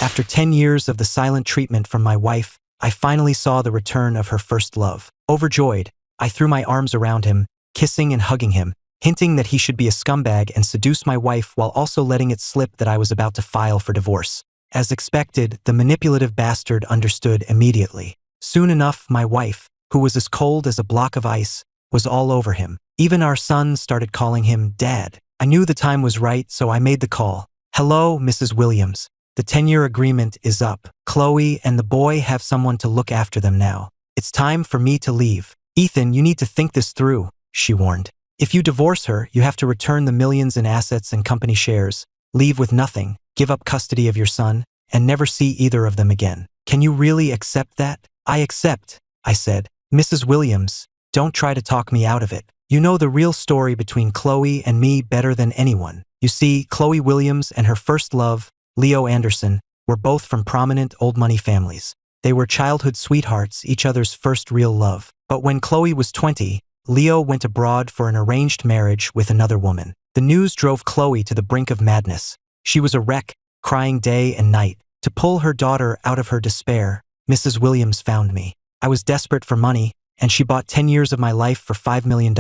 After 10 years of the silent treatment from my wife, I finally saw the return of her first love. Overjoyed, I threw my arms around him, kissing and hugging him, hinting that he should be a scumbag and seduce my wife while also letting it slip that I was about to file for divorce. As expected, the manipulative bastard understood immediately. Soon enough, my wife, who was as cold as a block of ice, was all over him. Even our son started calling him Dad. I knew the time was right, so I made the call. "Hello, Mrs. Williams. The 10-year agreement is up. Chloe and the boy have someone to look after them now. It's time for me to leave." "Ethan, you need to think this through," she warned. "If you divorce her, you have to return the millions in assets and company shares, leave with nothing, give up custody of your son, and never see either of them again. Can you really accept that?" "I accept," I said. "Mrs. Williams, don't try to talk me out of it. You know the real story between Chloe and me better than anyone. You see, Chloe Williams and her first love, Leo Anderson, were both from prominent old money families. They were childhood sweethearts, each other's first real love. But when Chloe was 20, Leo went abroad for an arranged marriage with another woman. The news drove Chloe to the brink of madness. She was a wreck, crying day and night. To pull her daughter out of her despair, Mrs. Williams found me. I was desperate for money, and she bought 10 years of my life for $5 million,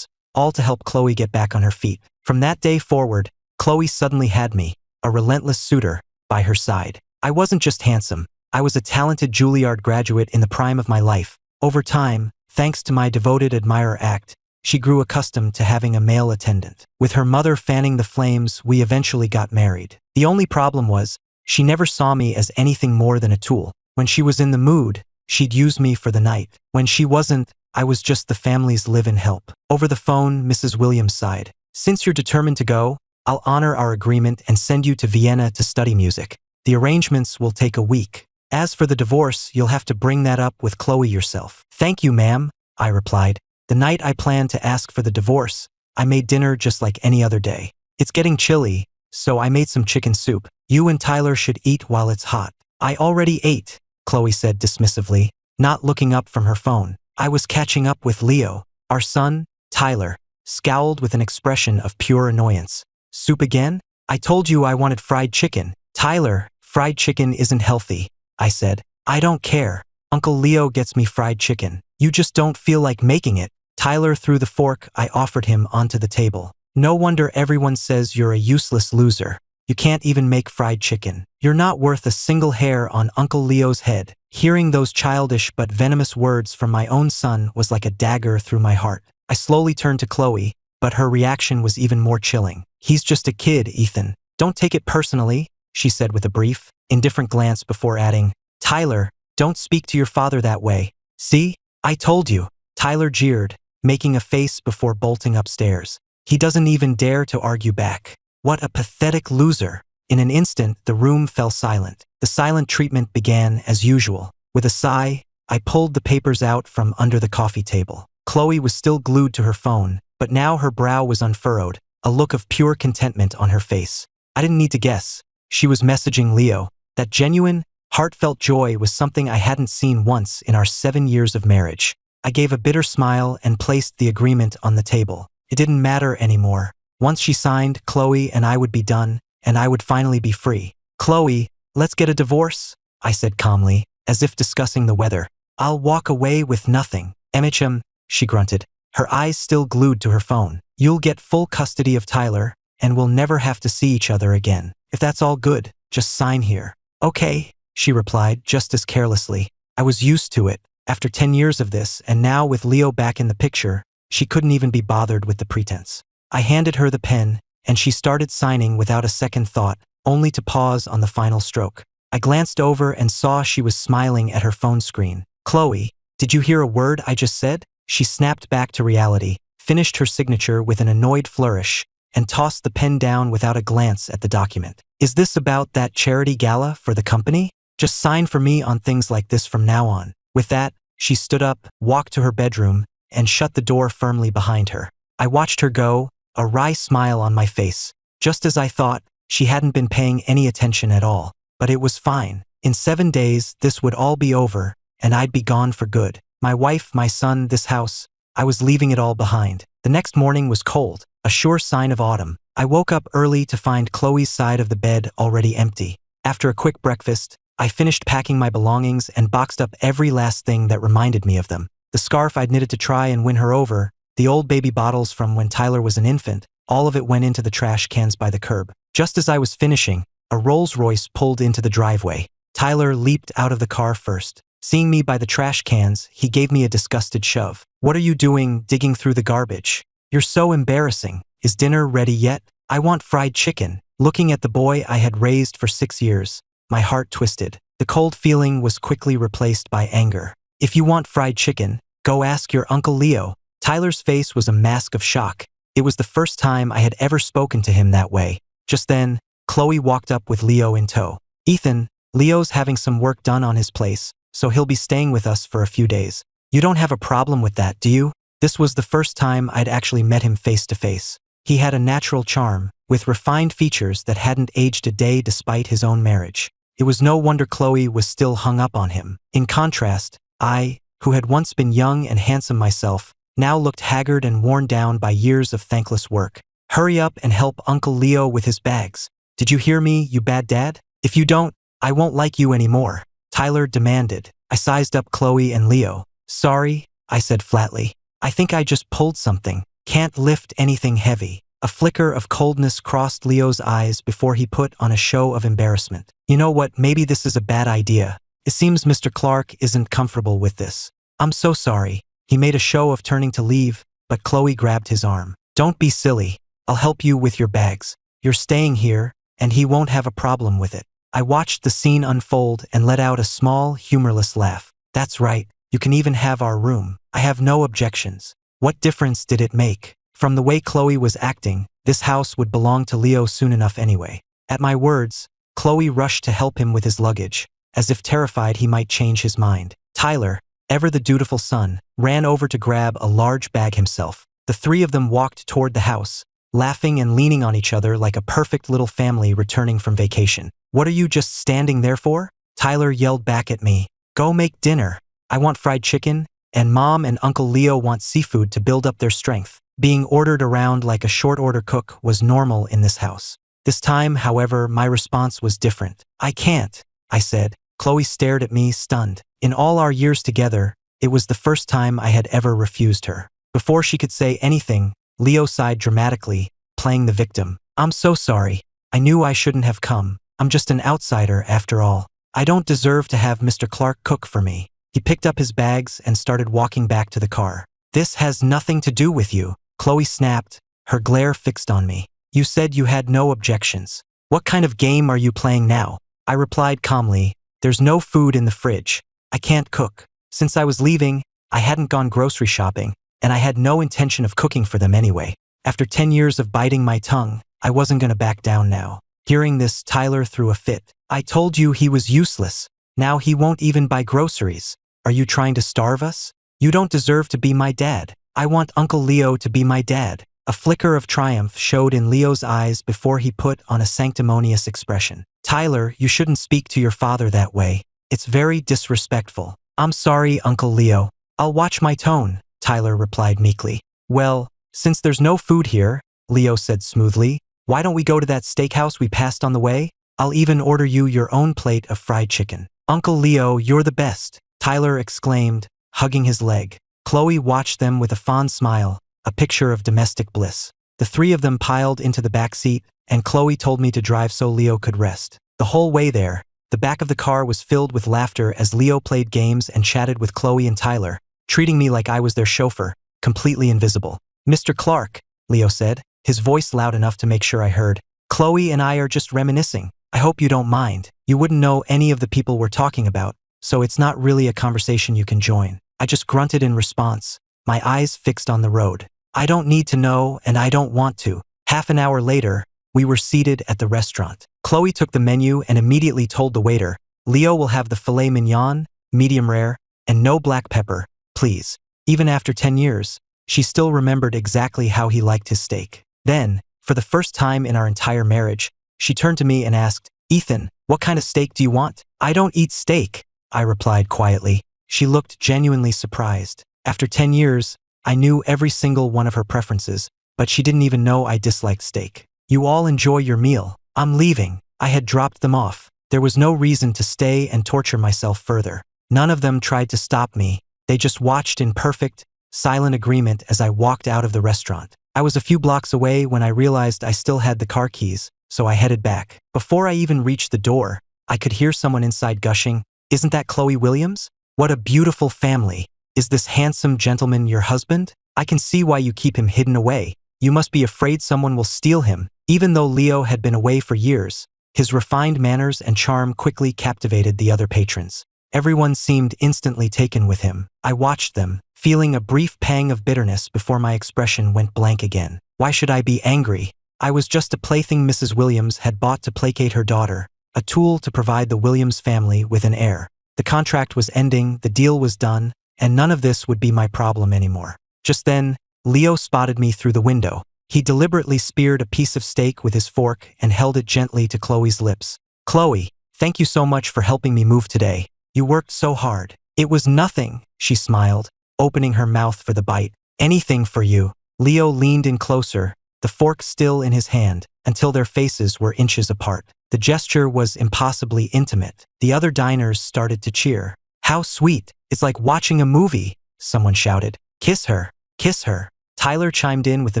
all to help Chloe get back on her feet. From that day forward, Chloe suddenly had me, a relentless suitor, by her side. I wasn't just handsome. I was a talented Juilliard graduate in the prime of my life. Over time, thanks to my devoted admirer act, she grew accustomed to having a male attendant. With her mother fanning the flames, we eventually got married. The only problem was, she never saw me as anything more than a tool. When she was in the mood, she'd use me for the night. When she wasn't, I was just the family's live-in help. Over the phone, Mrs. Williams sighed. "Since you're determined to go, I'll honor our agreement and send you to Vienna to study music. The arrangements will take a week. As for the divorce, you'll have to bring that up with Chloe yourself." "Thank you, ma'am," I replied. The night I planned to ask for the divorce, I made dinner just like any other day. It's getting chilly, so I made some chicken soup. "You and Tyler should eat while it's hot." "I already ate," Chloe said dismissively, not looking up from her phone. "I was catching up with Leo." Our son, Tyler, scowled with an expression of pure annoyance. "Soup again? I told you I wanted fried chicken." "Tyler, fried chicken isn't healthy," I said. "I don't care. Uncle Leo gets me fried chicken. You just don't feel like making it." Tyler threw the fork I offered him onto the table. "No wonder everyone says you're a useless loser. You can't even make fried chicken. You're not worth a single hair on Uncle Leo's head." Hearing those childish but venomous words from my own son was like a dagger through my heart. I slowly turned to Chloe, but her reaction was even more chilling. "He's just a kid, Ethan. Don't take it personally," she said with a brief, indifferent glance before adding, "Tyler, don't speak to your father that way. See? I told you." Tyler jeered, making a face before bolting upstairs. He doesn't even dare to argue back. What a pathetic loser. In an instant, the room fell silent. The silent treatment began as usual. With a sigh, I pulled the papers out from under the coffee table. Chloe was still glued to her phone, but now her brow was unfurrowed, a look of pure contentment on her face. I didn't need to guess. She was messaging Leo. That genuine, heartfelt joy was something I hadn't seen once in our 7 years of marriage. I gave a bitter smile and placed the agreement on the table. It didn't matter anymore. Once she signed, Chloe and I would be done, and I would finally be free. "Chloe, let's get a divorce," I said calmly, as if discussing the weather. "I'll walk away with nothing." "MHM," she grunted, her eyes still glued to her phone. "You'll get full custody of Tyler, and we'll never have to see each other again. If that's all good, just sign here." "Okay," she replied just as carelessly. I was used to it. After 10 years of this, and now with Leo back in the picture, she couldn't even be bothered with the pretense. I handed her the pen, and she started signing without a second thought, only to pause on the final stroke. I glanced over and saw she was smiling at her phone screen. "Chloe, did you hear a word I just said?" She snapped back to reality, finished her signature with an annoyed flourish, and tossed the pen down without a glance at the document. "Is this about that charity gala for the company? Just sign for me on things like this from now on." With that, she stood up, walked to her bedroom, and shut the door firmly behind her. I watched her go, a wry smile on my face. Just as I thought, she hadn't been paying any attention at all. But it was fine. In 7 days, this would all be over, and I'd be gone for good. My wife, my son, this house, I was leaving it all behind. The next morning was cold, a sure sign of autumn. I woke up early to find Chloe's side of the bed already empty. After a quick breakfast, I finished packing my belongings and boxed up every last thing that reminded me of them. The scarf I'd knitted to try and win her over, the old baby bottles from when Tyler was an infant, all of it went into the trash cans by the curb. Just as I was finishing, a Rolls-Royce pulled into the driveway. Tyler leaped out of the car first. Seeing me by the trash cans, he gave me a disgusted shove. "What are you doing digging through the garbage? You're so embarrassing. Is dinner ready yet? I want fried chicken." Looking at the boy I had raised for 6 years, my heart twisted. The cold feeling was quickly replaced by anger. "If you want fried chicken, go ask your Uncle Leo." Tyler's face was a mask of shock. It was the first time I had ever spoken to him that way. Just then, Chloe walked up with Leo in tow. "Ethan, Leo's having some work done on his place, so he'll be staying with us for a few days. You don't have a problem with that, do you?" This was the first time I'd actually met him face to face. He had a natural charm, with refined features that hadn't aged a day despite his own marriage. It was no wonder Chloe was still hung up on him. In contrast, I, who had once been young and handsome myself, now looked haggard and worn down by years of thankless work. "Hurry up and help Uncle Leo with his bags. Did you hear me, you bad dad? If you don't, I won't like you anymore," Tyler demanded. I sized up Chloe and Leo. "Sorry," I said flatly. "I think I just pulled something. Can't lift anything heavy." A flicker of coldness crossed Leo's eyes before he put on a show of embarrassment. "You know what, maybe this is a bad idea. It seems Mr. Clark isn't comfortable with this. I'm so sorry." He made a show of turning to leave, but Chloe grabbed his arm. "Don't be silly. I'll help you with your bags. You're staying here, and he won't have a problem with it." I watched the scene unfold and let out a small, humorless laugh. "That's right. You can even have our room. I have no objections." What difference did it make? From the way Chloe was acting, this house would belong to Leo soon enough anyway. At my words, Chloe rushed to help him with his luggage, as if terrified he might change his mind. Tyler, ever the dutiful son, ran over to grab a large bag himself. The three of them walked toward the house, laughing and leaning on each other like a perfect little family returning from vacation. "What are you just standing there for?" Tyler yelled back at me. "Go make dinner. I want fried chicken, and Mom and Uncle Leo want seafood to build up their strength." Being ordered around like a short-order cook was normal in this house. This time, however, my response was different. "I can't," I said. Chloe stared at me, stunned. In all our years together, it was the first time I had ever refused her. Before she could say anything, Leo sighed dramatically, playing the victim. "I'm so sorry. I knew I shouldn't have come. I'm just an outsider after all. I don't deserve to have Mr. Clark cook for me." He picked up his bags and started walking back to the car. "This has nothing to do with you," Chloe snapped, her glare fixed on me. "You said you had no objections. What kind of game are you playing now?" I replied calmly, "There's no food in the fridge. I can't cook." Since I was leaving, I hadn't gone grocery shopping, and I had no intention of cooking for them anyway. After 10 years of biting my tongue, I wasn't gonna back down now. Hearing this, Tyler threw a fit. "I told you he was useless. Now he won't even buy groceries. Are you trying to starve us? You don't deserve to be my dad. I want Uncle Leo to be my dad." A flicker of triumph showed in Leo's eyes before he put on a sanctimonious expression. "Tyler, you shouldn't speak to your father that way. It's very disrespectful." "I'm sorry, Uncle Leo. I'll watch my tone," Tyler replied meekly. "Well, since there's no food here," Leo said smoothly, "why don't we go to that steakhouse we passed on the way? I'll even order you your own plate of fried chicken." "Uncle Leo, you're the best," Tyler exclaimed, hugging his leg. Chloe watched them with a fond smile, a picture of domestic bliss. The three of them piled into the back seat, and Chloe told me to drive so Leo could rest. The whole way there, the back of the car was filled with laughter as Leo played games and chatted with Chloe and Tyler, treating me like I was their chauffeur, completely invisible. "Mr. Clark," Leo said, his voice loud enough to make sure I heard, "Chloe and I are just reminiscing. I hope you don't mind. You wouldn't know any of the people we're talking about, so it's not really a conversation you can join." I just grunted in response, my eyes fixed on the road. "I don't need to know, and I don't want to." Half an hour later, we were seated at the restaurant. Chloe took the menu and immediately told the waiter, "Leo will have the filet mignon, medium rare, and no black pepper, please." Even after 10 years, she still remembered exactly how he liked his steak. Then, for the first time in our entire marriage, she turned to me and asked, "Ethan, what kind of steak do you want?" "I don't eat steak," I replied quietly. She looked genuinely surprised. After 10 years, I knew every single one of her preferences, but she didn't even know I disliked steak. "You all enjoy your meal. I'm leaving." I had dropped them off. There was no reason to stay and torture myself further. None of them tried to stop me. They just watched in perfect, silent agreement as I walked out of the restaurant. I was a few blocks away when I realized I still had the car keys, so I headed back. Before I even reached the door, I could hear someone inside gushing, "Isn't that Chloe Williams? What a beautiful family. Is this handsome gentleman your husband? I can see why you keep him hidden away. You must be afraid someone will steal him." Even though Leo had been away for years, his refined manners and charm quickly captivated the other patrons. Everyone seemed instantly taken with him. I watched them, feeling a brief pang of bitterness before my expression went blank again. Why should I be angry? I was just a plaything Mrs. Williams had bought to placate her daughter, a tool to provide the Williams family with an heir. The contract was ending, the deal was done, and none of this would be my problem anymore. Just then, Leo spotted me through the window. He deliberately speared a piece of steak with his fork and held it gently to Chloe's lips. "Chloe, thank you so much for helping me move today. You worked so hard." "It was nothing," she smiled, opening her mouth for the bite. "Anything for you." Leo leaned in closer, the fork still in his hand, until their faces were inches apart. The gesture was impossibly intimate. The other diners started to cheer. "How sweet. It's like watching a movie," someone shouted. "Kiss her. Kiss her." Tyler chimed in with a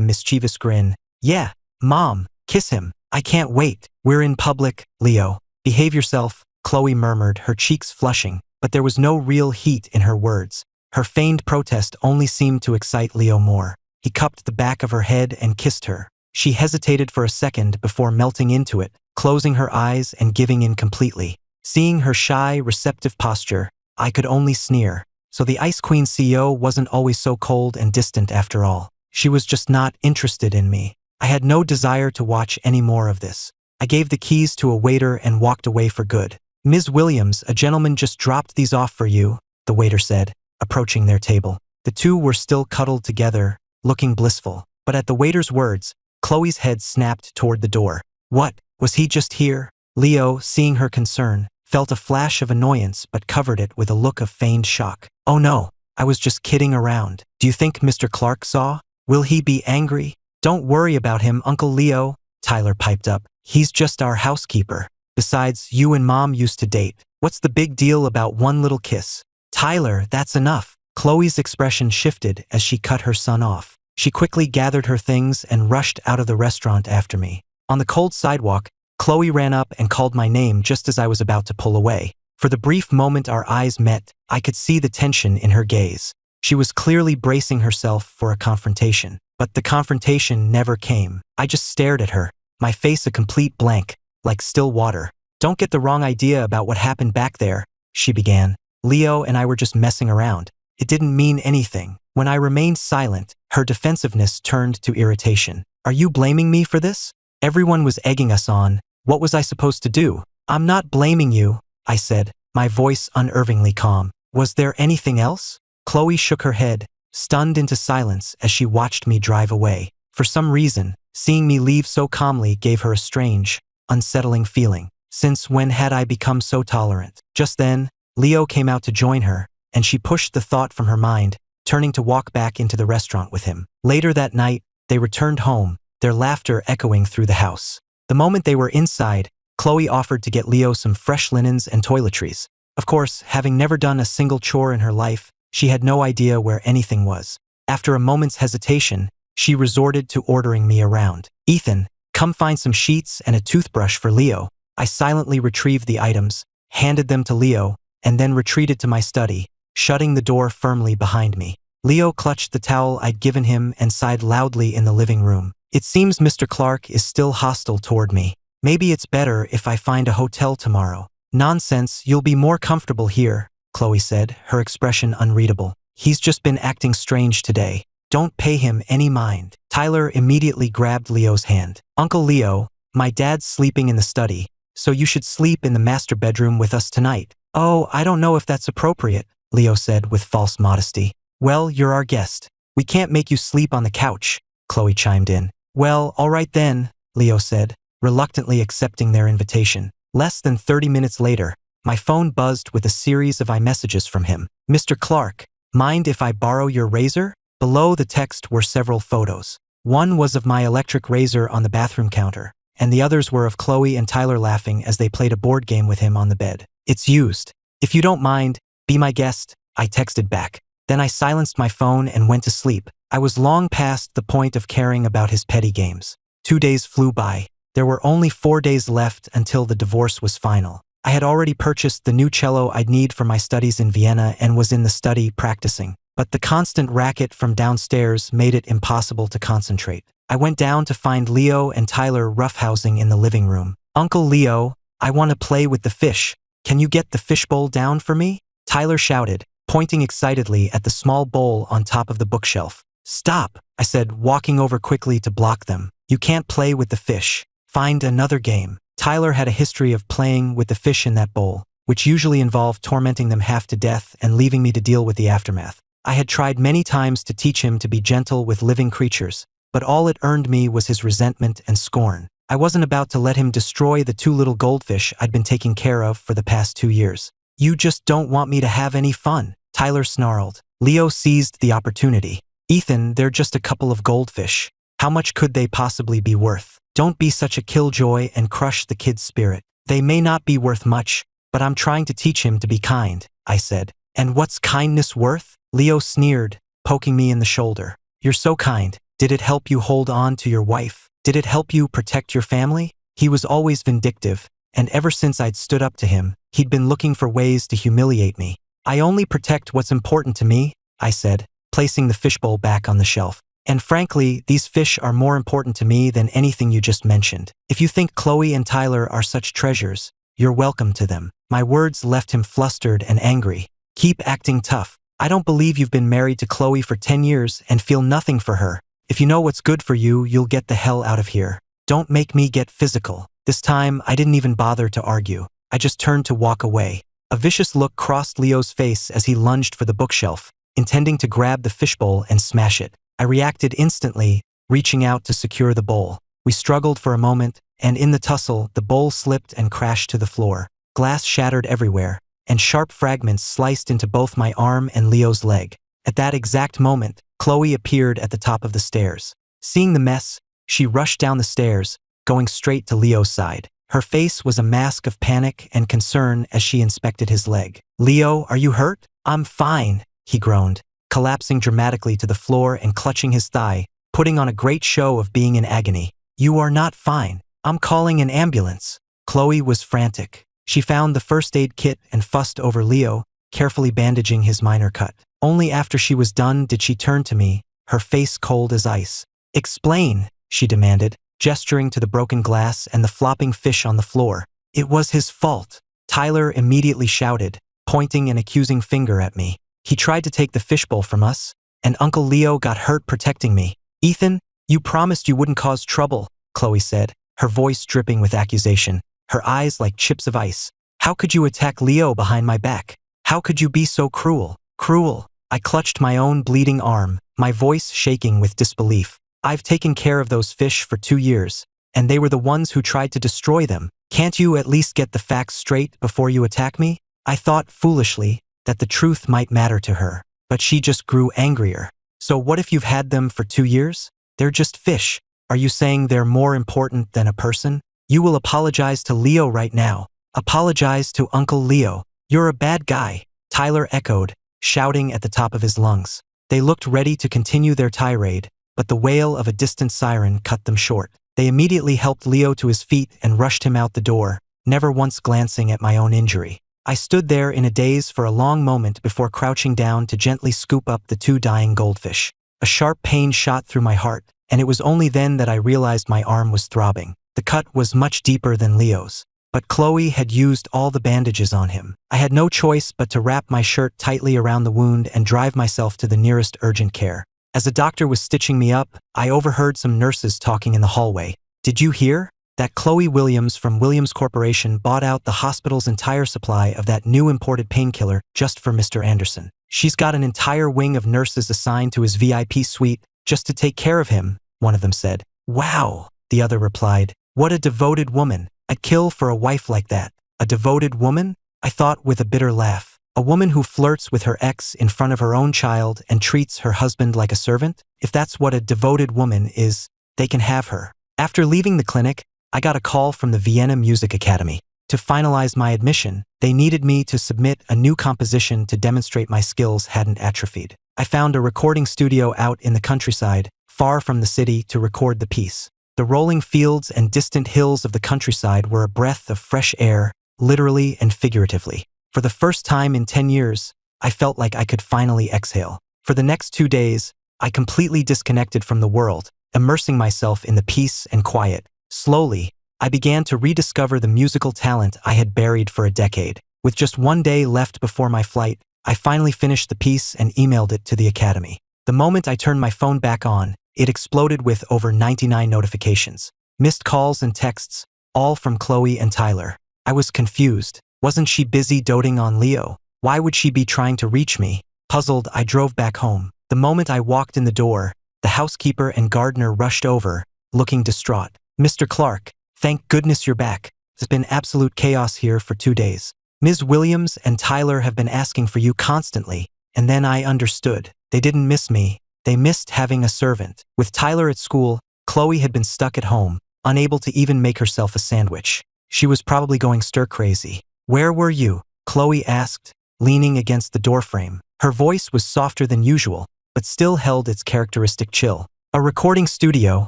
mischievous grin. "Yeah, Mom, kiss him. I can't wait. We're in public." "Leo, behave yourself," Chloe murmured, her cheeks flushing, but there was no real heat in her words. Her feigned protest only seemed to excite Leo more. He cupped the back of her head and kissed her. She hesitated for a second before melting into it, closing her eyes and giving in completely. Seeing her shy, receptive posture, I could only sneer. So the Ice Queen CEO wasn't always so cold and distant after all. She was just not interested in me. I had no desire to watch any more of this. I gave the keys to a waiter and walked away for good. "Ms. Williams, a gentleman just dropped these off for you," the waiter said, approaching their table. The two were still cuddled together, looking blissful. But at the waiter's words, Chloe's head snapped toward the door. "What, was he just here?" Leo, seeing her concern, felt a flash of annoyance but covered it with a look of feigned shock. "Oh no, I was just kidding around. Do you think Mr. Clark saw? Will he be angry?" "Don't worry about him, Uncle Leo," Tyler piped up. "He's just our housekeeper. Besides, you and Mom used to date. What's the big deal about one little kiss?" "Tyler, that's enough." Chloe's expression shifted as she cut her son off. She quickly gathered her things and rushed out of the restaurant after me. On the cold sidewalk, Chloe ran up and called my name just as I was about to pull away. For the brief moment our eyes met, I could see the tension in her gaze. She was clearly bracing herself for a confrontation. But the confrontation never came. I just stared at her, my face a complete blank, like still water. "Don't get the wrong idea about what happened back there," she began. "Leo and I were just messing around. It didn't mean anything." When I remained silent, her defensiveness turned to irritation. "Are you blaming me for this? Everyone was egging us on. What was I supposed to do?" "I'm not blaming you," I said, my voice unnervingly calm. "Was there anything else?" Chloe shook her head, stunned into silence as she watched me drive away. For some reason, seeing me leave so calmly gave her a strange, unsettling feeling. Since when had I become so tolerant? Just then, Leo came out to join her, and she pushed the thought from her mind, turning to walk back into the restaurant with him. Later that night, they returned home, their laughter echoing through the house. The moment they were inside, Chloe offered to get Leo some fresh linens and toiletries. Of course, having never done a single chore in her life, she had no idea where anything was. After a moment's hesitation, she resorted to ordering me around. "Ethan, come find some sheets and a toothbrush for Leo." I silently retrieved the items, handed them to Leo, and then retreated to my study, shutting the door firmly behind me. Leo clutched the towel I'd given him and sighed loudly in the living room. "It seems Mr. Clark is still hostile toward me. Maybe it's better if I find a hotel tomorrow." "Nonsense, you'll be more comfortable here," Chloe said, her expression unreadable. "He's just been acting strange today. Don't pay him any mind." Tyler immediately grabbed Leo's hand. "Uncle Leo, my dad's sleeping in the study, so you should sleep in the master bedroom with us tonight." "Oh, I don't know if that's appropriate," Leo said with false modesty. "Well, you're our guest. We can't make you sleep on the couch," Chloe chimed in. "Well, all right then," Leo said, reluctantly accepting their invitation. Less than 30 minutes later, my phone buzzed with a series of iMessages from him. "Mr. Clark, mind if I borrow your razor?" Below the text were several photos. One was of my electric razor on the bathroom counter. and the others were of Chloe and Tyler laughing as they played a board game with him on the bed. "It's used. If you don't mind, be my guest," I texted back. Then I silenced my phone and went to sleep. I was long past the point of caring about his petty games. 2 days flew by. There were only 4 days left until the divorce was final. I had already purchased the new cello I'd need for my studies in Vienna and was in the study practicing. But the constant racket from downstairs made it impossible to concentrate. I went down to find Leo and Tyler roughhousing in the living room. "Uncle Leo, I want to play with the fish. Can you get the fishbowl down for me?" Tyler shouted, pointing excitedly at the small bowl on top of the bookshelf. "Stop," I said, walking over quickly to block them. "You can't play with the fish. Find another game." Tyler had a history of playing with the fish in that bowl, which usually involved tormenting them half to death and leaving me to deal with the aftermath. I had tried many times to teach him to be gentle with living creatures, but all it earned me was his resentment and scorn. I wasn't about to let him destroy the 2 little goldfish I'd been taking care of for the past 2 years. "You just don't want me to have any fun," Tyler snarled. Leo seized the opportunity. "Ethan, they're just a couple of goldfish. How much could they possibly be worth? Don't be such a killjoy and crush the kid's spirit." "They may not be worth much, but I'm trying to teach him to be kind," I said. "And what's kindness worth?" Leo sneered, poking me in the shoulder. "You're so kind. Did it help you hold on to your wife? Did it help you protect your family?" He was always vindictive, and ever since I'd stood up to him, he'd been looking for ways to humiliate me. "I only protect what's important to me," I said, placing the fishbowl back on the shelf. "And frankly, these fish are more important to me than anything you just mentioned. If you think Chloe and Tyler are such treasures, you're welcome to them." My words left him flustered and angry. "Keep acting tough. I don't believe you've been married to Chloe for 10 years and feel nothing for her. If you know what's good for you, you'll get the hell out of here. Don't make me get physical." This time, I didn't even bother to argue. I just turned to walk away. A vicious look crossed Leo's face as he lunged for the bookshelf, intending to grab the fishbowl and smash it. I reacted instantly, reaching out to secure the bowl. We struggled for a moment, and in the tussle, the bowl slipped and crashed to the floor. Glass shattered everywhere, and sharp fragments sliced into both my arm and Leo's leg. At that exact moment, Chloe appeared at the top of the stairs. Seeing the mess, she rushed down the stairs, going straight to Leo's side. Her face was a mask of panic and concern as she inspected his leg. "Leo, are you hurt?" "I'm fine," he groaned, collapsing dramatically to the floor and clutching his thigh, putting on a great show of being in agony. "You are not fine. I'm calling an ambulance." Chloe was frantic. She found the first aid kit and fussed over Leo, carefully bandaging his minor cut. Only after she was done did she turn to me, her face cold as ice. "Explain," she demanded, gesturing to the broken glass and the flopping fish on the floor. "It was his fault," Tyler immediately shouted, pointing an accusing finger at me. "He tried to take the fishbowl from us, and Uncle Leo got hurt protecting me." "Ethan, you promised you wouldn't cause trouble," Chloe said, her voice dripping with accusation, her eyes like chips of ice. "How could you attack Leo behind my back? How could you be so cruel?" "Cruel?" I clutched my own bleeding arm, my voice shaking with disbelief. "I've taken care of those fish for 2 years, and they were the ones who tried to destroy them. Can't you at least get the facts straight before you attack me?" I thought, foolishly, that the truth might matter to her, but she just grew angrier. "So what if you've had them for 2 years? They're just fish. Are you saying they're more important than a person? You will apologize to Leo right now. Apologize to Uncle Leo. You're a bad guy," Tyler echoed, shouting at the top of his lungs. They looked ready to continue their tirade, but the wail of a distant siren cut them short. They immediately helped Leo to his feet and rushed him out the door, never once glancing at my own injury. I stood there in a daze for a long moment before crouching down to gently scoop up the 2 dying goldfish. A sharp pain shot through my heart, and it was only then that I realized my arm was throbbing. The cut was much deeper than Leo's, but Chloe had used all the bandages on him. I had no choice but to wrap my shirt tightly around the wound and drive myself to the nearest urgent care. As a doctor was stitching me up, I overheard some nurses talking in the hallway. "Did you hear? That Chloe Williams from Williams Corporation bought out the hospital's entire supply of that new imported painkiller just for Mr. Anderson. She's got an entire wing of nurses assigned to his VIP suite just to take care of him," one of them said. "Wow," the other replied. "What a devoted woman. I'd kill for a wife like that." "A devoted woman?" I thought with a bitter laugh. "A woman who flirts with her ex in front of her own child and treats her husband like a servant? If that's what a devoted woman is, they can have her." After leaving the clinic, I got a call from the Vienna Music Academy. To finalize my admission, they needed me to submit a new composition to demonstrate my skills hadn't atrophied. I found a recording studio out in the countryside, far from the city, to record the piece. The rolling fields and distant hills of the countryside were a breath of fresh air, literally and figuratively. For the first time in 10 years, I felt like I could finally exhale. For the next 2 days, I completely disconnected from the world, immersing myself in the peace and quiet. Slowly, I began to rediscover the musical talent I had buried for a decade. With just 1 day left before my flight, I finally finished the piece and emailed it to the academy. The moment I turned my phone back on, it exploded with over 99 notifications. Missed calls and texts, all from Chloe and Tyler. I was confused. Wasn't she busy doting on Leo? Why would she be trying to reach me? Puzzled, I drove back home. The moment I walked in the door, the housekeeper and gardener rushed over, looking distraught. "Mr. Clark, thank goodness you're back. There's been absolute chaos here for 2 days. Ms. Williams and Tyler have been asking for you constantly." And then I understood. They didn't miss me. They missed having a servant. With Tyler at school, Chloe had been stuck at home, unable to even make herself a sandwich. She was probably going stir-crazy. "Where were you?" Chloe asked, leaning against the doorframe. Her voice was softer than usual, but still held its characteristic chill. "A recording studio,"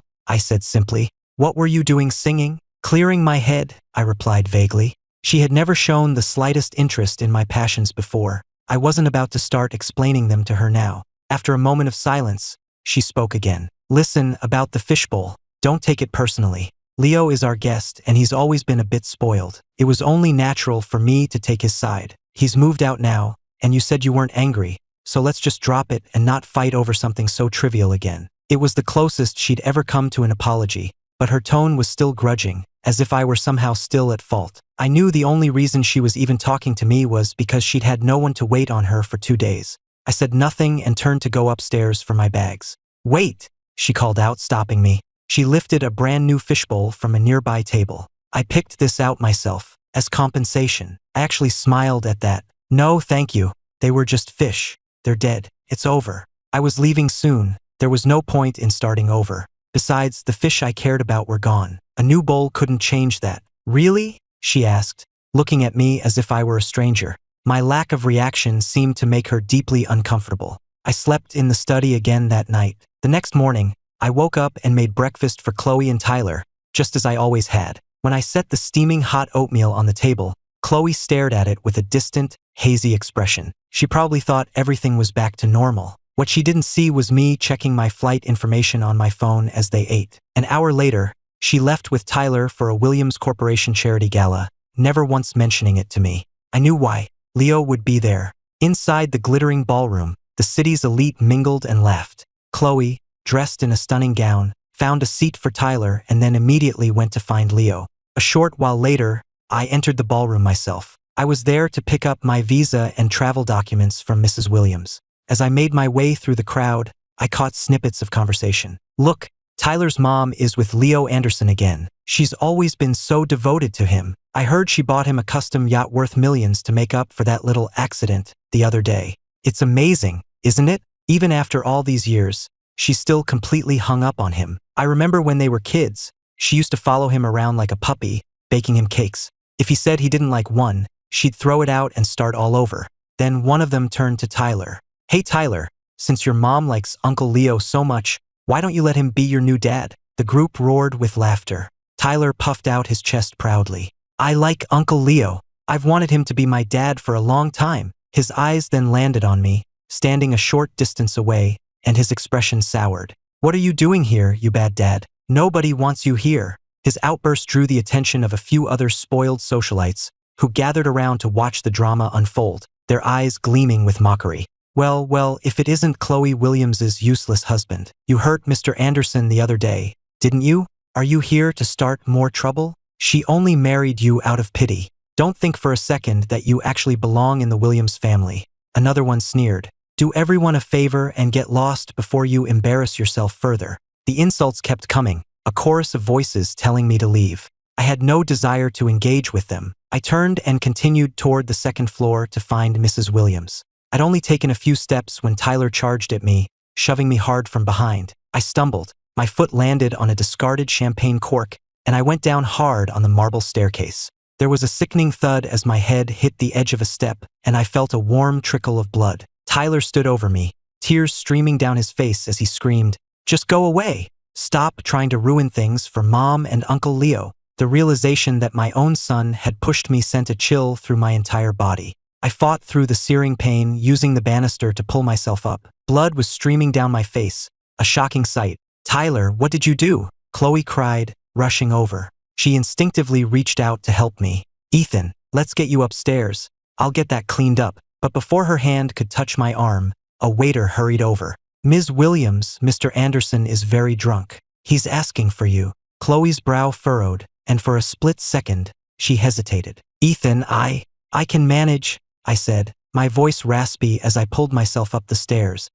I said simply. "What were you doing singing?" "Clearing my head," I replied vaguely. She had never shown the slightest interest in my passions before. I wasn't about to start explaining them to her now. After a moment of silence, she spoke again. "Listen, about the fishbowl. Don't take it personally. Leo is our guest, and he's always been a bit spoiled. It was only natural for me to take his side. He's moved out now, and you said you weren't angry, so let's just drop it and not fight over something so trivial again." It was the closest she'd ever come to an apology, but her tone was still grudging, as if I were somehow still at fault. I knew the only reason she was even talking to me was because she'd had no one to wait on her for 2 days. I said nothing and turned to go upstairs for my bags. "Wait," she called out, stopping me. She lifted a brand new fishbowl from a nearby table. "I picked this out myself, as compensation." I actually smiled at that. "No, thank you. They were just fish. They're dead. It's over." I was leaving soon. There was no point in starting over. Besides, the fish I cared about were gone. A new bowl couldn't change that. "Really?" she asked, looking at me as if I were a stranger. My lack of reaction seemed to make her deeply uncomfortable. I slept in the study again that night. The next morning, I woke up and made breakfast for Chloe and Tyler, just as I always had. When I set the steaming hot oatmeal on the table, Chloe stared at it with a distant, hazy expression. She probably thought everything was back to normal. What she didn't see was me checking my flight information on my phone as they ate. An hour later, she left with Tyler for a Williams Corporation charity gala, never once mentioning it to me. I knew why. Leo would be there. Inside the glittering ballroom, the city's elite mingled and laughed. Chloe, dressed in a stunning gown, found a seat for Tyler and then immediately went to find Leo. A short while later, I entered the ballroom myself. I was there to pick up my visa and travel documents from Mrs. Williams. As I made my way through the crowd, I caught snippets of conversation. "Look, Tyler's mom is with Leo Anderson again. She's always been so devoted to him. I heard she bought him a custom yacht worth millions to make up for that little accident the other day. It's amazing, isn't it? Even after all these years, she's still completely hung up on him. I remember when they were kids, she used to follow him around like a puppy, baking him cakes. If he said he didn't like one, she'd throw it out and start all over." Then one of them turned to Tyler. "Hey Tyler, since your mom likes Uncle Leo so much, why don't you let him be your new dad?" The group roared with laughter. Tyler puffed out his chest proudly. "I like Uncle Leo. I've wanted him to be my dad for a long time." His eyes then landed on me, standing a short distance away, and his expression soured. "What are you doing here, you bad dad? Nobody wants you here." His outburst drew the attention of a few other spoiled socialites, who gathered around to watch the drama unfold, their eyes gleaming with mockery. Well, if it isn't Chloe Williams's useless husband. "You hurt Mr. Anderson the other day, didn't you? Are you here to start more trouble? She only married you out of pity. Don't think for a second that you actually belong in the Williams family." Another one sneered. "Do everyone a favor and get lost before you embarrass yourself further." The insults kept coming, a chorus of voices telling me to leave. I had no desire to engage with them. I turned and continued toward the second floor to find Mrs. Williams. I'd only taken a few steps when Tyler charged at me, shoving me hard from behind. I stumbled. My foot landed on a discarded champagne cork, and I went down hard on the marble staircase. There was a sickening thud as my head hit the edge of a step, and I felt a warm trickle of blood. Tyler stood over me, tears streaming down his face as he screamed, "Just go away! Stop trying to ruin things for Mom and Uncle Leo." The realization that my own son had pushed me sent a chill through my entire body. I fought through the searing pain, using the banister to pull myself up. Blood was streaming down my face, a shocking sight. "Tyler, what did you do?" Chloe cried, rushing over. She instinctively reached out to help me. "Ethan, let's get you upstairs. I'll get that cleaned up." But before her hand could touch my arm, a waiter hurried over. "Ms. Williams, Mr. Anderson is very drunk. He's asking for you." Chloe's brow furrowed, and for a split second, she hesitated. "Ethan, I can manage," I said, my voice raspy as I pulled myself up the stairs.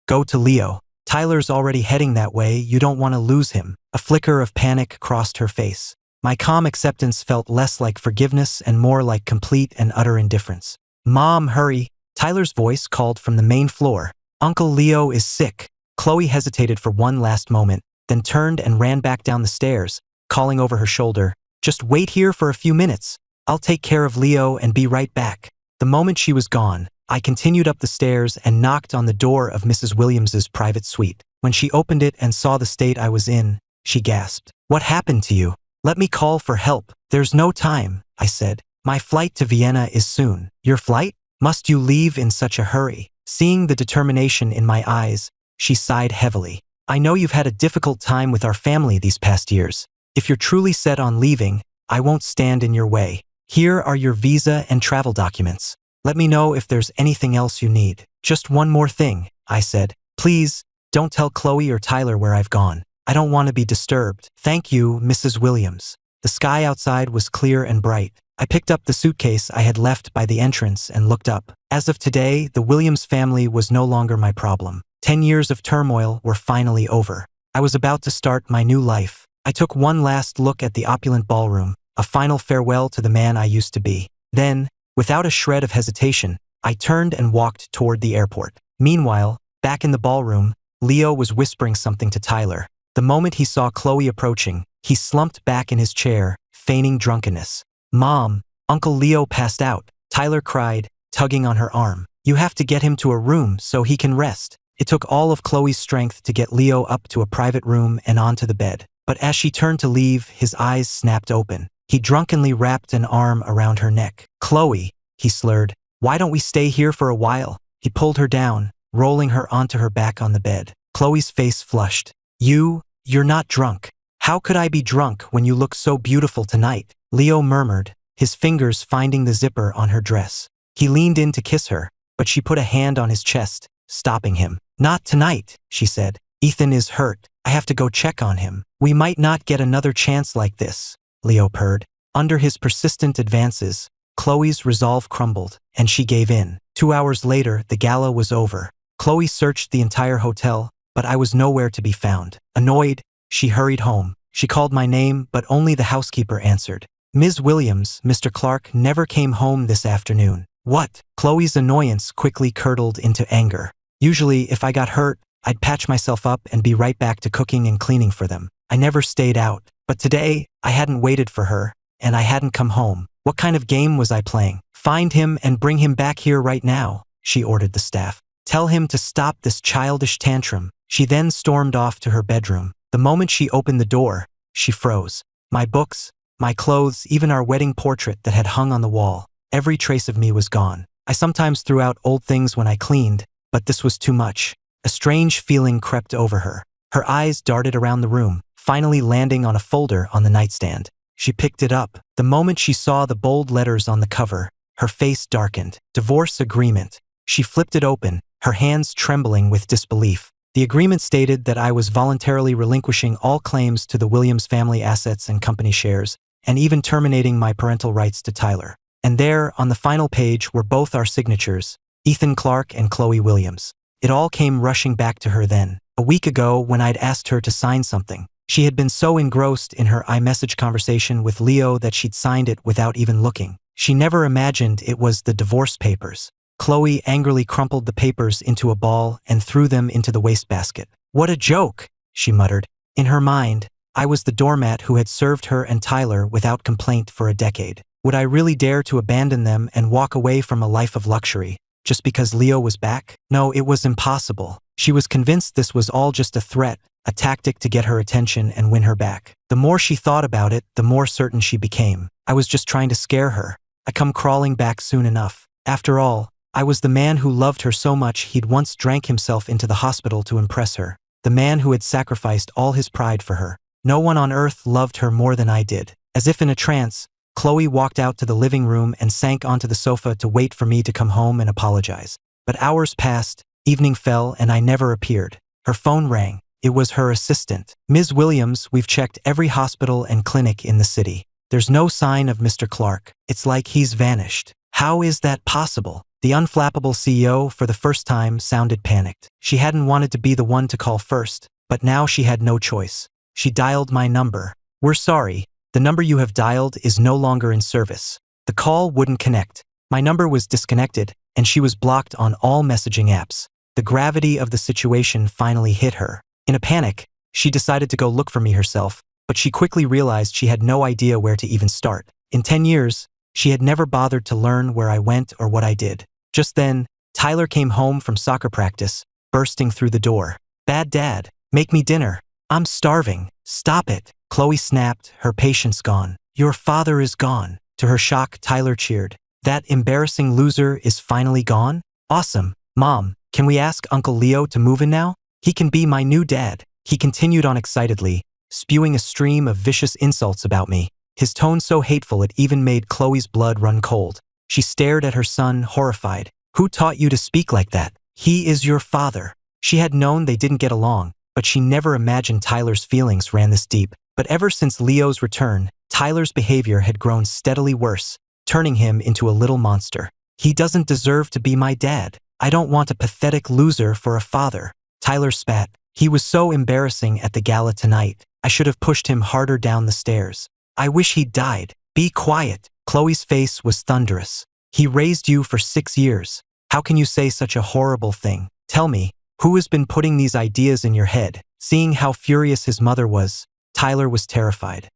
Go to Leo. Tyler's already heading that way, you don't want to lose him." A flicker of panic crossed her face. My calm acceptance felt less like forgiveness and more like complete and utter indifference. "Mom, hurry." Tyler's voice called from the main floor. "Uncle Leo is sick." Chloe hesitated for one last moment, then turned and ran back down the stairs, calling over her shoulder, "Just wait here for a few minutes. I'll take care of Leo and be right back." The moment she was gone, I continued up the stairs and knocked on the door of Mrs. Williams's private suite. When she opened it and saw the state I was in, she gasped. "What happened to you? Let me call for help." "There's no time," I said. "My flight to Vienna is soon." "Your flight? Must you leave in such a hurry?" Seeing the determination in my eyes, she sighed heavily. "I know you've had a difficult time with our family these past years. If you're truly set on leaving, I won't stand in your way. Here are your visa and travel documents. Let me know if there's anything else you need." "Just one more thing," I said. "Please, don't tell Chloe or Tyler where I've gone. I don't want to be disturbed." "Thank you, Mrs. Williams." The sky outside was clear and bright. I picked up the suitcase I had left by the entrance and looked up. As of today, the Williams family was no longer my problem. 10 years of turmoil were finally over. I was about to start my new life. I took one last look at the opulent ballroom, a final farewell to the man I used to be. Then, without a shred of hesitation, I turned and walked toward the airport. Meanwhile, back in the ballroom, Leo was whispering something to Tyler. The moment he saw Chloe approaching, he slumped back in his chair, feigning drunkenness. "Mom, Uncle Leo passed out," Tyler cried, tugging on her arm. "You have to get him to a room so he can rest." It took all of Chloe's strength to get Leo up to a private room and onto the bed. But as she turned to leave, his eyes snapped open. He drunkenly wrapped an arm around her neck. "Chloe," he slurred, "why don't we stay here for a while?" He pulled her down, rolling her onto her back on the bed. Chloe's face flushed. You're not drunk." "How could I be drunk when you look so beautiful tonight?" Leo murmured, his fingers finding the zipper on her dress. He leaned in to kiss her, but she put a hand on his chest, stopping him. "Not tonight," she said. "Ethan is hurt. I have to go check on him." "We might not get another chance like this," Leo purred. Under his persistent advances, Chloe's resolve crumbled, and she gave in. 2 hours later, the gala was over. Chloe searched the entire hotel, but I was nowhere to be found. Annoyed, she hurried home. She called my name, but only the housekeeper answered. "Ms. Williams, Mr. Clark never came home this afternoon." "What?" Chloe's annoyance quickly curdled into anger. "Usually, if I got hurt, I'd patch myself up and be right back to cooking and cleaning for them. I never stayed out. But today, I hadn't waited for her, and I hadn't come home. What kind of game was I playing?" "Find him and bring him back here right now," she ordered the staff. "Tell him to stop this childish tantrum." She then stormed off to her bedroom. The moment she opened the door, she froze. My books, my clothes, even our wedding portrait that had hung on the wall, every trace of me was gone. I sometimes threw out old things when I cleaned, but this was too much. A strange feeling crept over her. Her eyes darted around the room, finally landing on a folder on the nightstand. She picked it up. The moment she saw the bold letters on the cover, her face darkened. "Divorce agreement." She flipped it open, her hands trembling with disbelief. The agreement stated that I was voluntarily relinquishing all claims to the Williams family assets and company shares, and even terminating my parental rights to Tyler. And there, on the final page, were both our signatures, Ethan Clark and Chloe Williams. It all came rushing back to her then. A week ago, when I'd asked her to sign something, she had been so engrossed in her iMessage conversation with Leo that she'd signed it without even looking. She never imagined it was the divorce papers. Chloe angrily crumpled the papers into a ball and threw them into the wastebasket. "What a joke," she muttered. In her mind, I was the doormat who had served her and Tyler without complaint for a decade. Would I really dare to abandon them and walk away from a life of luxury, just because Leo was back? No, it was impossible. She was convinced this was all just a threat, a tactic to get her attention and win her back. The more she thought about it, the more certain she became. I was just trying to scare her. I come crawling back soon enough. After all, I was the man who loved her so much he'd once drank himself into the hospital to impress her. The man who had sacrificed all his pride for her. No one on earth loved her more than I did. As if in a trance, Chloe walked out to the living room and sank onto the sofa to wait for me to come home and apologize. But hours passed, evening fell, and I never appeared. Her phone rang. It was her assistant. "Ms. Williams, we've checked every hospital and clinic in the city. There's no sign of Mr. Clark. It's like he's vanished." How is that possible? The unflappable CEO, for the first time, sounded panicked. She hadn't wanted to be the one to call first, but now she had no choice. She dialed my number. "We're sorry. The number you have dialed is no longer in service." The call wouldn't connect. My number was disconnected, and she was blocked on all messaging apps. The gravity of the situation finally hit her. In a panic, she decided to go look for me herself, but she quickly realized she had no idea where to even start. In 10 years, she had never bothered to learn where I went or what I did. Just then, Tyler came home from soccer practice, bursting through the door. "Bad dad, make me dinner. I'm starving." "Stop it," Chloe snapped, her patience gone. "Your father is gone." To her shock, Tyler cheered. "That embarrassing loser is finally gone? Awesome. Mom, can we ask Uncle Leo to move in now? He can be my new dad." He continued on excitedly, spewing a stream of vicious insults about me. His tone so hateful it even made Chloe's blood run cold. She stared at her son, horrified. "Who taught you to speak like that? He is your father." She had known they didn't get along, but she never imagined Tyler's feelings ran this deep. But ever since Leo's return, Tyler's behavior had grown steadily worse, turning him into a little monster. "He doesn't deserve to be my dad. I don't want a pathetic loser for a father." Tyler spat. "He was so embarrassing at the gala tonight. I should have pushed him harder down the stairs. I wish he'd died." "Be quiet." Chloe's face was thunderous. "He raised you for 6 years. How can you say such a horrible thing? Tell me, who has been putting these ideas in your head?" Seeing how furious his mother was, Tyler was terrified.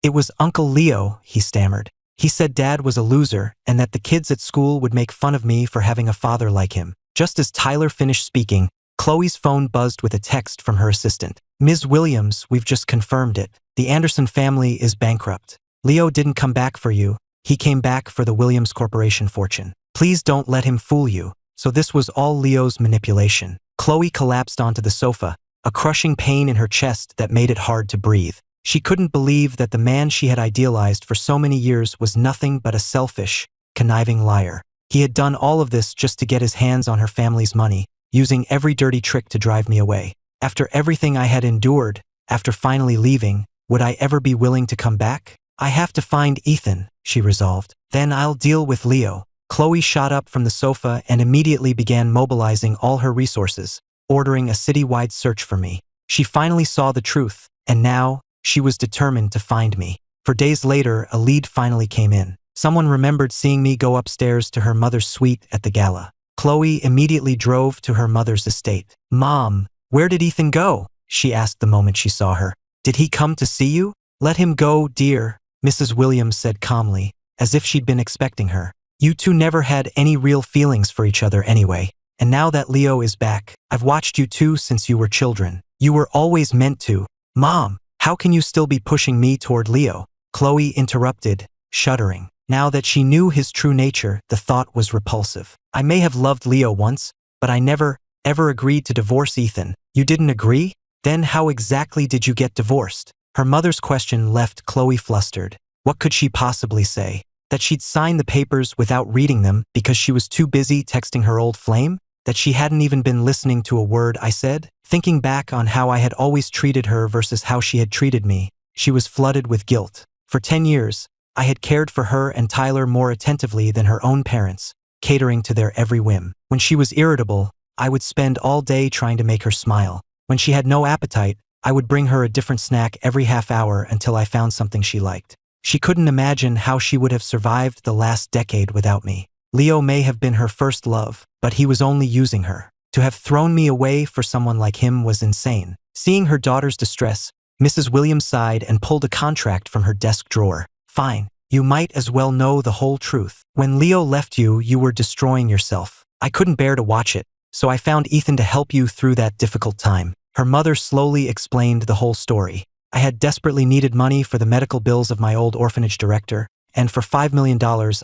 It was Uncle Leo," he stammered. "He said Dad was a loser and that the kids at school would make fun of me for having a father like him." Just as Tyler finished speaking, Chloe's phone buzzed with a text from her assistant. "Ms. Williams, we've just confirmed it. The Anderson family is bankrupt. Leo didn't come back for you. He came back for the Williams Corporation fortune. Please don't let him fool you." So this was all Leo's manipulation. Chloe collapsed onto the sofa, a crushing pain in her chest that made it hard to breathe. She couldn't believe that the man she had idealized for so many years was nothing but a selfish, conniving liar. He had done all of this just to get his hands on her family's money, using every dirty trick to drive me away. After everything I had endured, after finally leaving, would I ever be willing to come back? "I have to find Ethan," she resolved. "Then I'll deal with Leo." Chloe shot up from the sofa and immediately began mobilizing all her resources, ordering a citywide search for me. She finally saw the truth, and now, she was determined to find me. For days later, a lead finally came in. Someone remembered seeing me go upstairs to her mother's suite at the gala. Chloe immediately drove to her mother's estate. "Mom, where did Ethan go?" she asked the moment she saw her. "Did he come to see you?" "Let him go, dear," Mrs. Williams said calmly, as if she'd been expecting her. "You two never had any real feelings for each other anyway. And now that Leo is back, I've watched you two since you were children. You were always meant to." "Mom, how can you still be pushing me toward Leo?" Chloe interrupted, shuddering. Now that she knew his true nature, the thought was repulsive. "I may have loved Leo once, but I never, ever agreed to divorce Ethan." "You didn't agree? Then how exactly did you get divorced?" Her mother's question left Chloe flustered. What could she possibly say? That she'd signed the papers without reading them because she was too busy texting her old flame? That she hadn't even been listening to a word I said? Thinking back on how I had always treated her versus how she had treated me, she was flooded with guilt. For 10 years, I had cared for her and Tyler more attentively than her own parents, catering to their every whim. When she was irritable, I would spend all day trying to make her smile. When she had no appetite, I would bring her a different snack every half hour until I found something she liked. She couldn't imagine how she would have survived the last decade without me. Leo may have been her first love, but he was only using her. To have thrown me away for someone like him was insane. Seeing her daughter's distress, Mrs. Williams sighed and pulled a contract from her desk drawer. Fine. You might as well know the whole truth. When Leo left you, you were destroying yourself. I couldn't bear to watch it, so I found Ethan to help you through that difficult time. Her mother slowly explained the whole story. I had desperately needed money for the medical bills of my old orphanage director, and for $5 million,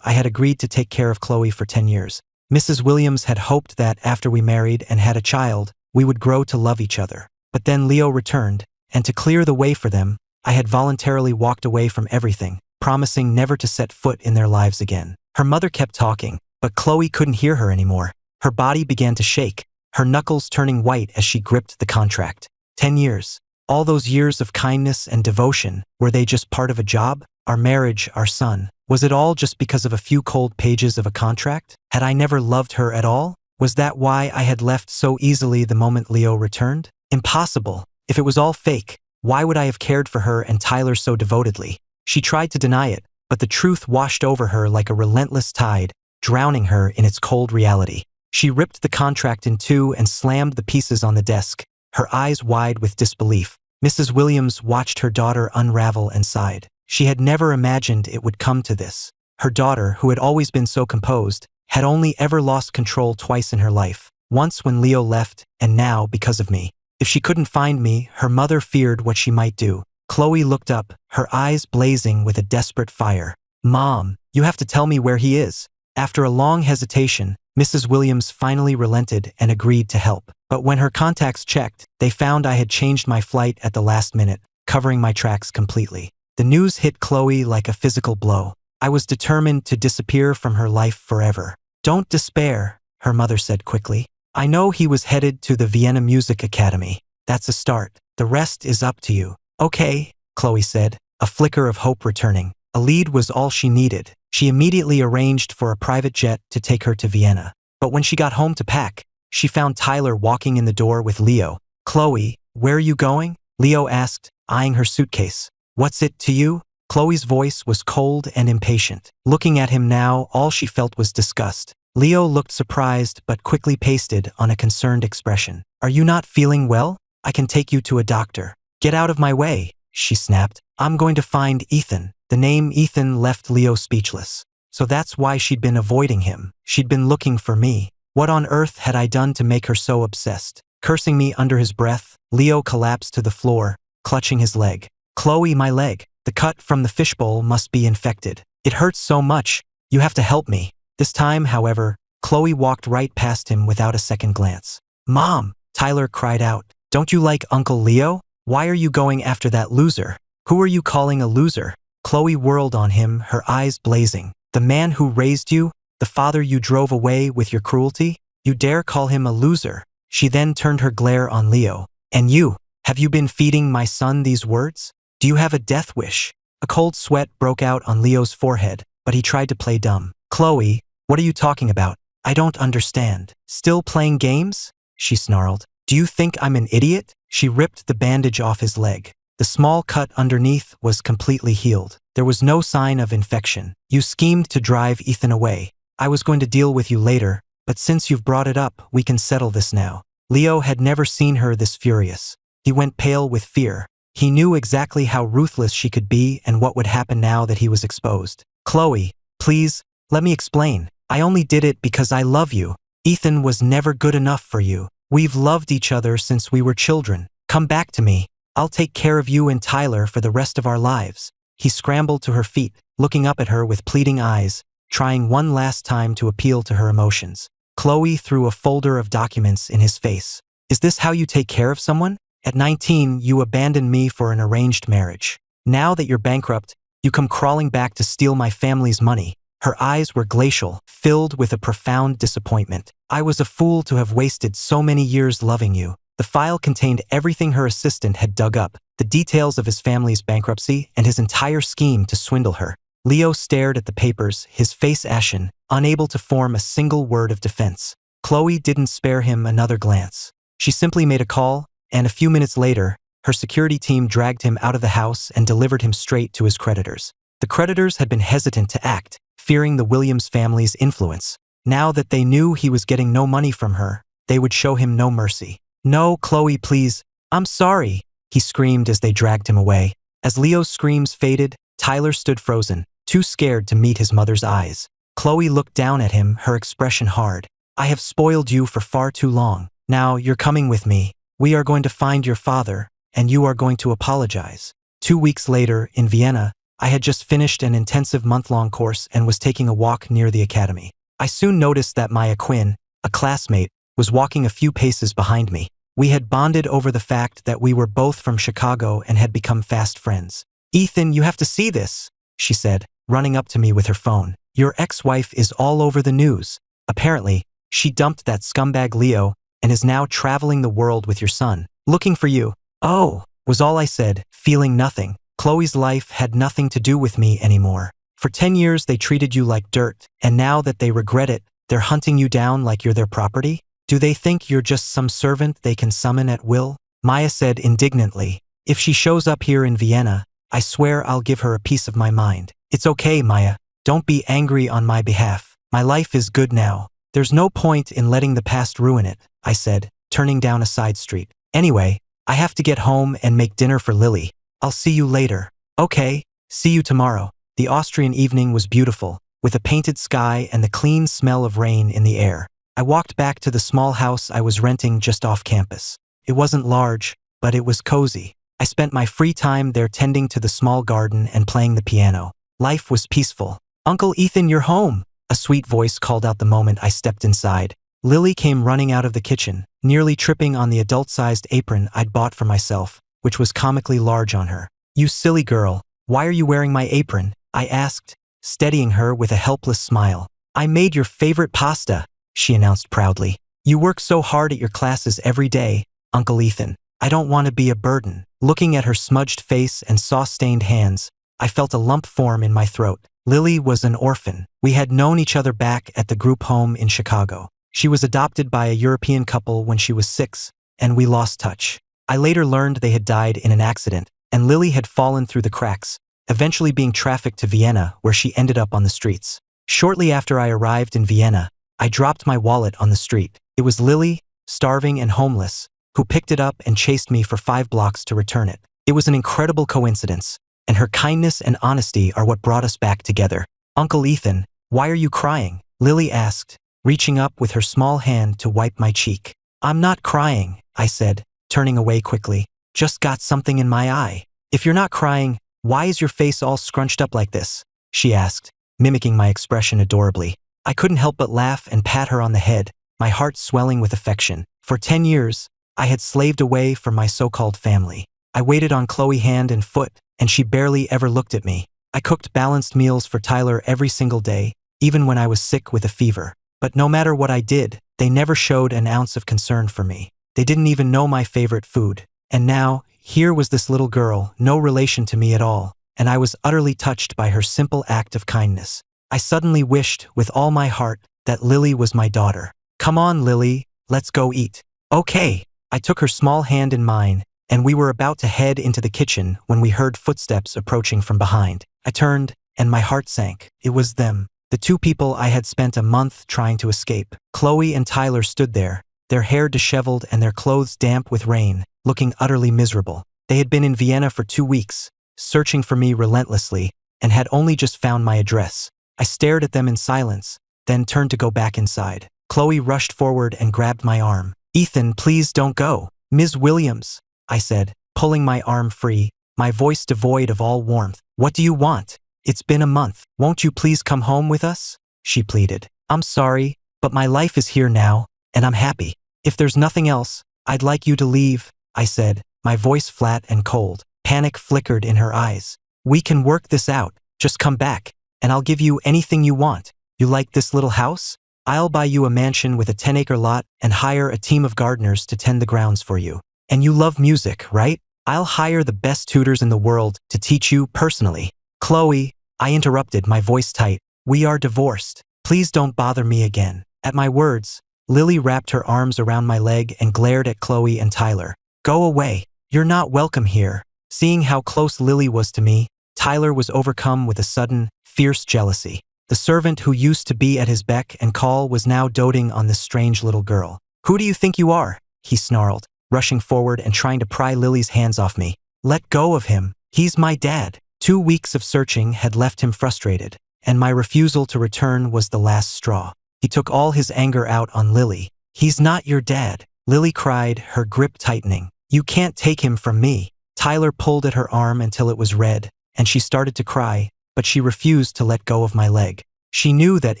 I had agreed to take care of Chloe for 10 years. Mrs. Williams had hoped that after we married and had a child, we would grow to love each other. But then Leo returned, and to clear the way for them, I had voluntarily walked away from everything, promising never to set foot in their lives again. Her mother kept talking, but Chloe couldn't hear her anymore. Her body began to shake, her knuckles turning white as she gripped the contract. 10 years. All those years of kindness and devotion, were they just part of a job? Our marriage, our son. Was it all just because of a few cold pages of a contract? Had I never loved her at all? Was that why I had left so easily the moment Leo returned? Impossible. If it was all fake, why would I have cared for her and Tyler so devotedly? She tried to deny it, but the truth washed over her like a relentless tide, drowning her in its cold reality. She ripped the contract in two and slammed the pieces on the desk, her eyes wide with disbelief. Mrs. Williams watched her daughter unravel and sighed. She had never imagined it would come to this. Her daughter, who had always been so composed, had only ever lost control twice in her life, once when Leo left, and now because of me. If she couldn't find me, her mother feared what she might do. Chloe looked up, her eyes blazing with a desperate fire. Mom, you have to tell me where he is. After a long hesitation, Mrs. Williams finally relented and agreed to help. But when her contacts checked, they found I had changed my flight at the last minute, covering my tracks completely. The news hit Chloe like a physical blow. I was determined to disappear from her life forever. Don't despair, her mother said quickly. I know he was headed to the Vienna Music Academy. That's a start. The rest is up to you. Okay, Chloe said, a flicker of hope returning. A lead was all she needed. She immediately arranged for a private jet to take her to Vienna. But when she got home to pack, she found Tyler walking in the door with Leo. Chloe, where are you going? Leo asked, eyeing her suitcase. What's it to you? Chloe's voice was cold and impatient. Looking at him now, all she felt was disgust. Leo looked surprised but quickly pasted on a concerned expression. Are you not feeling well? I can take you to a doctor. Get out of my way, she snapped. I'm going to find Ethan. The name Ethan left Leo speechless. So that's why she'd been avoiding him. She'd been looking for me. What on earth had I done to make her so obsessed? Cursing me under his breath, Leo collapsed to the floor, clutching his leg. Chloe, my leg. The cut from the fishbowl must be infected. It hurts so much. You have to help me. This time, however, Chloe walked right past him without a second glance. Mom, Tyler cried out. Don't you like Uncle Leo? Why are you going after that loser? Who are you calling a loser? Chloe whirled on him, her eyes blazing. The man who raised you? The father you drove away with your cruelty? You dare call him a loser? She then turned her glare on Leo. And you? Have you been feeding my son these words? Do you have a death wish? A cold sweat broke out on Leo's forehead, but he tried to play dumb. Chloe, what are you talking about? I don't understand. Still playing games? She snarled. Do you think I'm an idiot? She ripped the bandage off his leg. The small cut underneath was completely healed. There was no sign of infection. You schemed to drive Ethan away. I was going to deal with you later, but since you've brought it up, we can settle this now. Leo had never seen her this furious. He went pale with fear. He knew exactly how ruthless she could be and what would happen now that he was exposed. Chloe, please, let me explain. I only did it because I love you. Ethan was never good enough for you. We've loved each other since we were children. Come back to me. I'll take care of you and Tyler for the rest of our lives. He scrambled to her feet, looking up at her with pleading eyes, trying one last time to appeal to her emotions. Chloe threw a folder of documents in his face. Is this how you take care of someone? At 19, you abandoned me for an arranged marriage. Now that you're bankrupt, you come crawling back to steal my family's money. Her eyes were glacial, filled with a profound disappointment. I was a fool to have wasted so many years loving you. The file contained everything her assistant had dug up, the details of his family's bankruptcy and his entire scheme to swindle her. Leo stared at the papers, his face ashen, unable to form a single word of defense. Chloe didn't spare him another glance. She simply made a call, and a few minutes later, her security team dragged him out of the house and delivered him straight to his creditors. The creditors had been hesitant to act, fearing the Williams family's influence. Now that they knew he was getting no money from her, they would show him no mercy. No, Chloe, please. I'm sorry. he screamed as they dragged him away. As Leo's screams faded, Tyler stood frozen, too scared to meet his mother's eyes. Chloe looked down at him, her expression hard. I have spoiled you for far too long. Now you're coming with me. We are going to find your father, and you are going to apologize. 2 weeks later, in Vienna, I had just finished an intensive month-long course and was taking a walk near the academy. I soon noticed that Maya Quinn, a classmate, was walking a few paces behind me. We had bonded over the fact that we were both from Chicago and had become fast friends. Ethan, you have to see this, she said, running up to me with her phone. Your ex-wife is all over the news. Apparently, she dumped that scumbag Leo and is now traveling the world with your son, looking for you. Oh, was all I said, feeling nothing. Chloe's life had nothing to do with me anymore. For 10 years they treated you like dirt, and now that they regret it, they're hunting you down like you're their property? Do they think you're just some servant they can summon at will? Maya said indignantly. If she shows up here in Vienna, I swear I'll give her a piece of my mind. It's okay, Maya. Don't be angry on my behalf. My life is good now. There's no point in letting the past ruin it, I said, turning down a side street. Anyway, I have to get home and make dinner for Lily. I'll see you later. Okay, see you tomorrow. The Austrian evening was beautiful, with a painted sky and the clean smell of rain in the air. I walked back to the small house I was renting just off campus. It wasn't large, but it was cozy. I spent my free time there tending to the small garden and playing the piano. Life was peaceful. Uncle Ethan, you're home, a sweet voice called out the moment I stepped inside. Lily came running out of the kitchen, nearly tripping on the adult-sized apron I'd bought for myself, which was comically large on her. You silly girl, why are you wearing my apron? I asked, steadying her with a helpless smile. I made your favorite pasta, she announced proudly. You work so hard at your classes every day, Uncle Ethan. I don't want to be a burden. Looking at her smudged face and sauce-stained hands, I felt a lump form in my throat. Lily was an orphan. We had known each other back at the group home in Chicago. She was adopted by a European couple when she was 6, and we lost touch. I later learned they had died in an accident, and Lily had fallen through the cracks, eventually being trafficked to Vienna, where she ended up on the streets. Shortly after I arrived in Vienna, I dropped my wallet on the street. It was Lily, starving and homeless, who picked it up and chased me for 5 blocks to return it. It was an incredible coincidence, and her kindness and honesty are what brought us back together. Uncle Ethan, why are you crying? Lily asked, reaching up with her small hand to wipe my cheek. I'm not crying, I said, turning away quickly. Just got something in my eye. If you're not crying, why is your face all scrunched up like this? She asked, mimicking my expression adorably. I couldn't help but laugh and pat her on the head, my heart swelling with affection. For 10 years, I had slaved away for my so-called family. I waited on Chloe hand and foot, and she barely ever looked at me. I cooked balanced meals for Tyler every single day, even when I was sick with a fever. But no matter what I did, they never showed an ounce of concern for me. They didn't even know my favorite food. And now, here was this little girl, no relation to me at all, and I was utterly touched by her simple act of kindness. I suddenly wished, with all my heart, that Lily was my daughter. Come on, Lily, let's go eat. Okay. I took her small hand in mine, and we were about to head into the kitchen when we heard footsteps approaching from behind. I turned, and my heart sank. It was them, the 2 people I had spent a month trying to escape. Chloe and Tyler stood there, their hair disheveled and their clothes damp with rain, looking utterly miserable. They had been in Vienna for 2 weeks, searching for me relentlessly, and had only just found my address. I stared at them in silence, then turned to go back inside. Chloe rushed forward and grabbed my arm. Ethan, please don't go. Ms. Williams, I said, pulling my arm free, my voice devoid of all warmth. What do you want? It's been a month. Won't you please come home with us? She pleaded. I'm sorry, but my life is here now, and I'm happy. If there's nothing else, I'd like you to leave, I said, my voice flat and cold. Panic flickered in her eyes. We can work this out. Just come back, and I'll give you anything you want. You like this little house? I'll buy you a mansion with a 10-acre lot and hire a team of gardeners to tend the grounds for you. And you love music, right? I'll hire the best tutors in the world to teach you personally. Chloe, I interrupted, my voice tight. We are divorced. Please don't bother me again. At my words, Lily wrapped her arms around my leg and glared at Chloe and Tyler. Go away. You're not welcome here. Seeing how close Lily was to me, Tyler was overcome with a sudden, fierce jealousy. The servant who used to be at his beck and call was now doting on this strange little girl. Who do you think you are? He snarled. rushing forward and trying to pry Lily's hands off me. Let go of him. He's my dad. 2 weeks of searching had left him frustrated, and my refusal to return was the last straw. He took all his anger out on Lily. He's not your dad, Lily cried, her grip tightening. You can't take him from me. Tyler pulled at her arm until it was red, and she started to cry, but she refused to let go of my leg. She knew that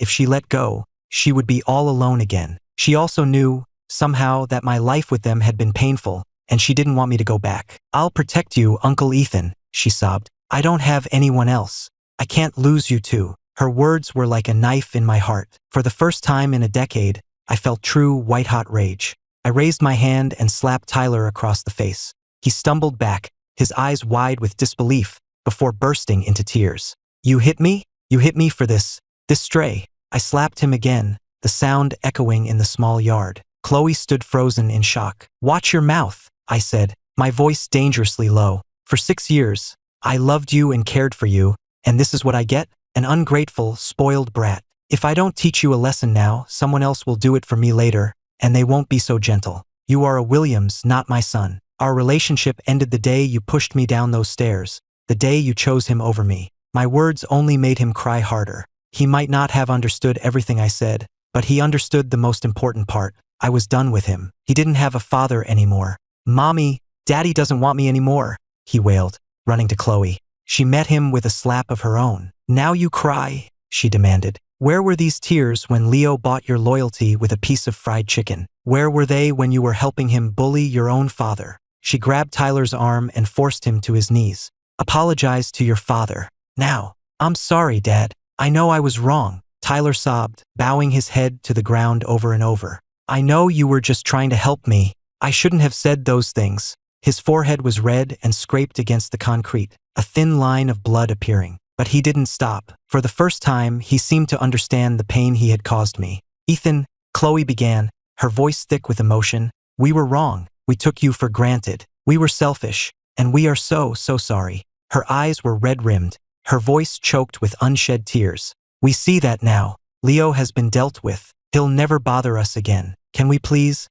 if she let go, she would be all alone again. She also knew, somehow, that my life with them had been painful, and she didn't want me to go back. I'll protect you, Uncle Ethan, she sobbed. I don't have anyone else. I can't lose you too. Her words were like a knife in my heart. For the first time in a decade, I felt true white-hot rage. I raised my hand and slapped Tyler across the face. He stumbled back, his eyes wide with disbelief, before bursting into tears. You hit me? You hit me for this stray. I slapped him again, the sound echoing in the small yard. Chloe stood frozen in shock. Watch your mouth, I said, my voice dangerously low. For 6 years, I loved you and cared for you, and this is what I get? An ungrateful, spoiled brat. If I don't teach you a lesson now, someone else will do it for me later, and they won't be so gentle. You are a Williams, not my son. Our relationship ended the day you pushed me down those stairs, the day you chose him over me. My words only made him cry harder. He might not have understood everything I said, but he understood the most important part. I was done with him. He didn't have a father anymore. Mommy, Daddy doesn't want me anymore, he wailed, running to Chloe. She met him with a slap of her own. Now you cry, she demanded. Where were these tears when Leo bought your loyalty with a piece of fried chicken? Where were they when you were helping him bully your own father? She grabbed Tyler's arm and forced him to his knees. Apologize to your father. Now. I'm sorry, Dad. I know I was wrong, Tyler sobbed, bowing his head to the ground over and over. I know you were just trying to help me. I shouldn't have said those things. His forehead was red and scraped against the concrete, a thin line of blood appearing. But he didn't stop. For the first time, he seemed to understand the pain he had caused me. Ethan, Chloe began, her voice thick with emotion. We were wrong. We took you for granted. We were selfish. And we are so sorry. Her eyes were red-rimmed, her voice choked with unshed tears. We see that now. Leo has been dealt with. He'll never bother us again. Can we please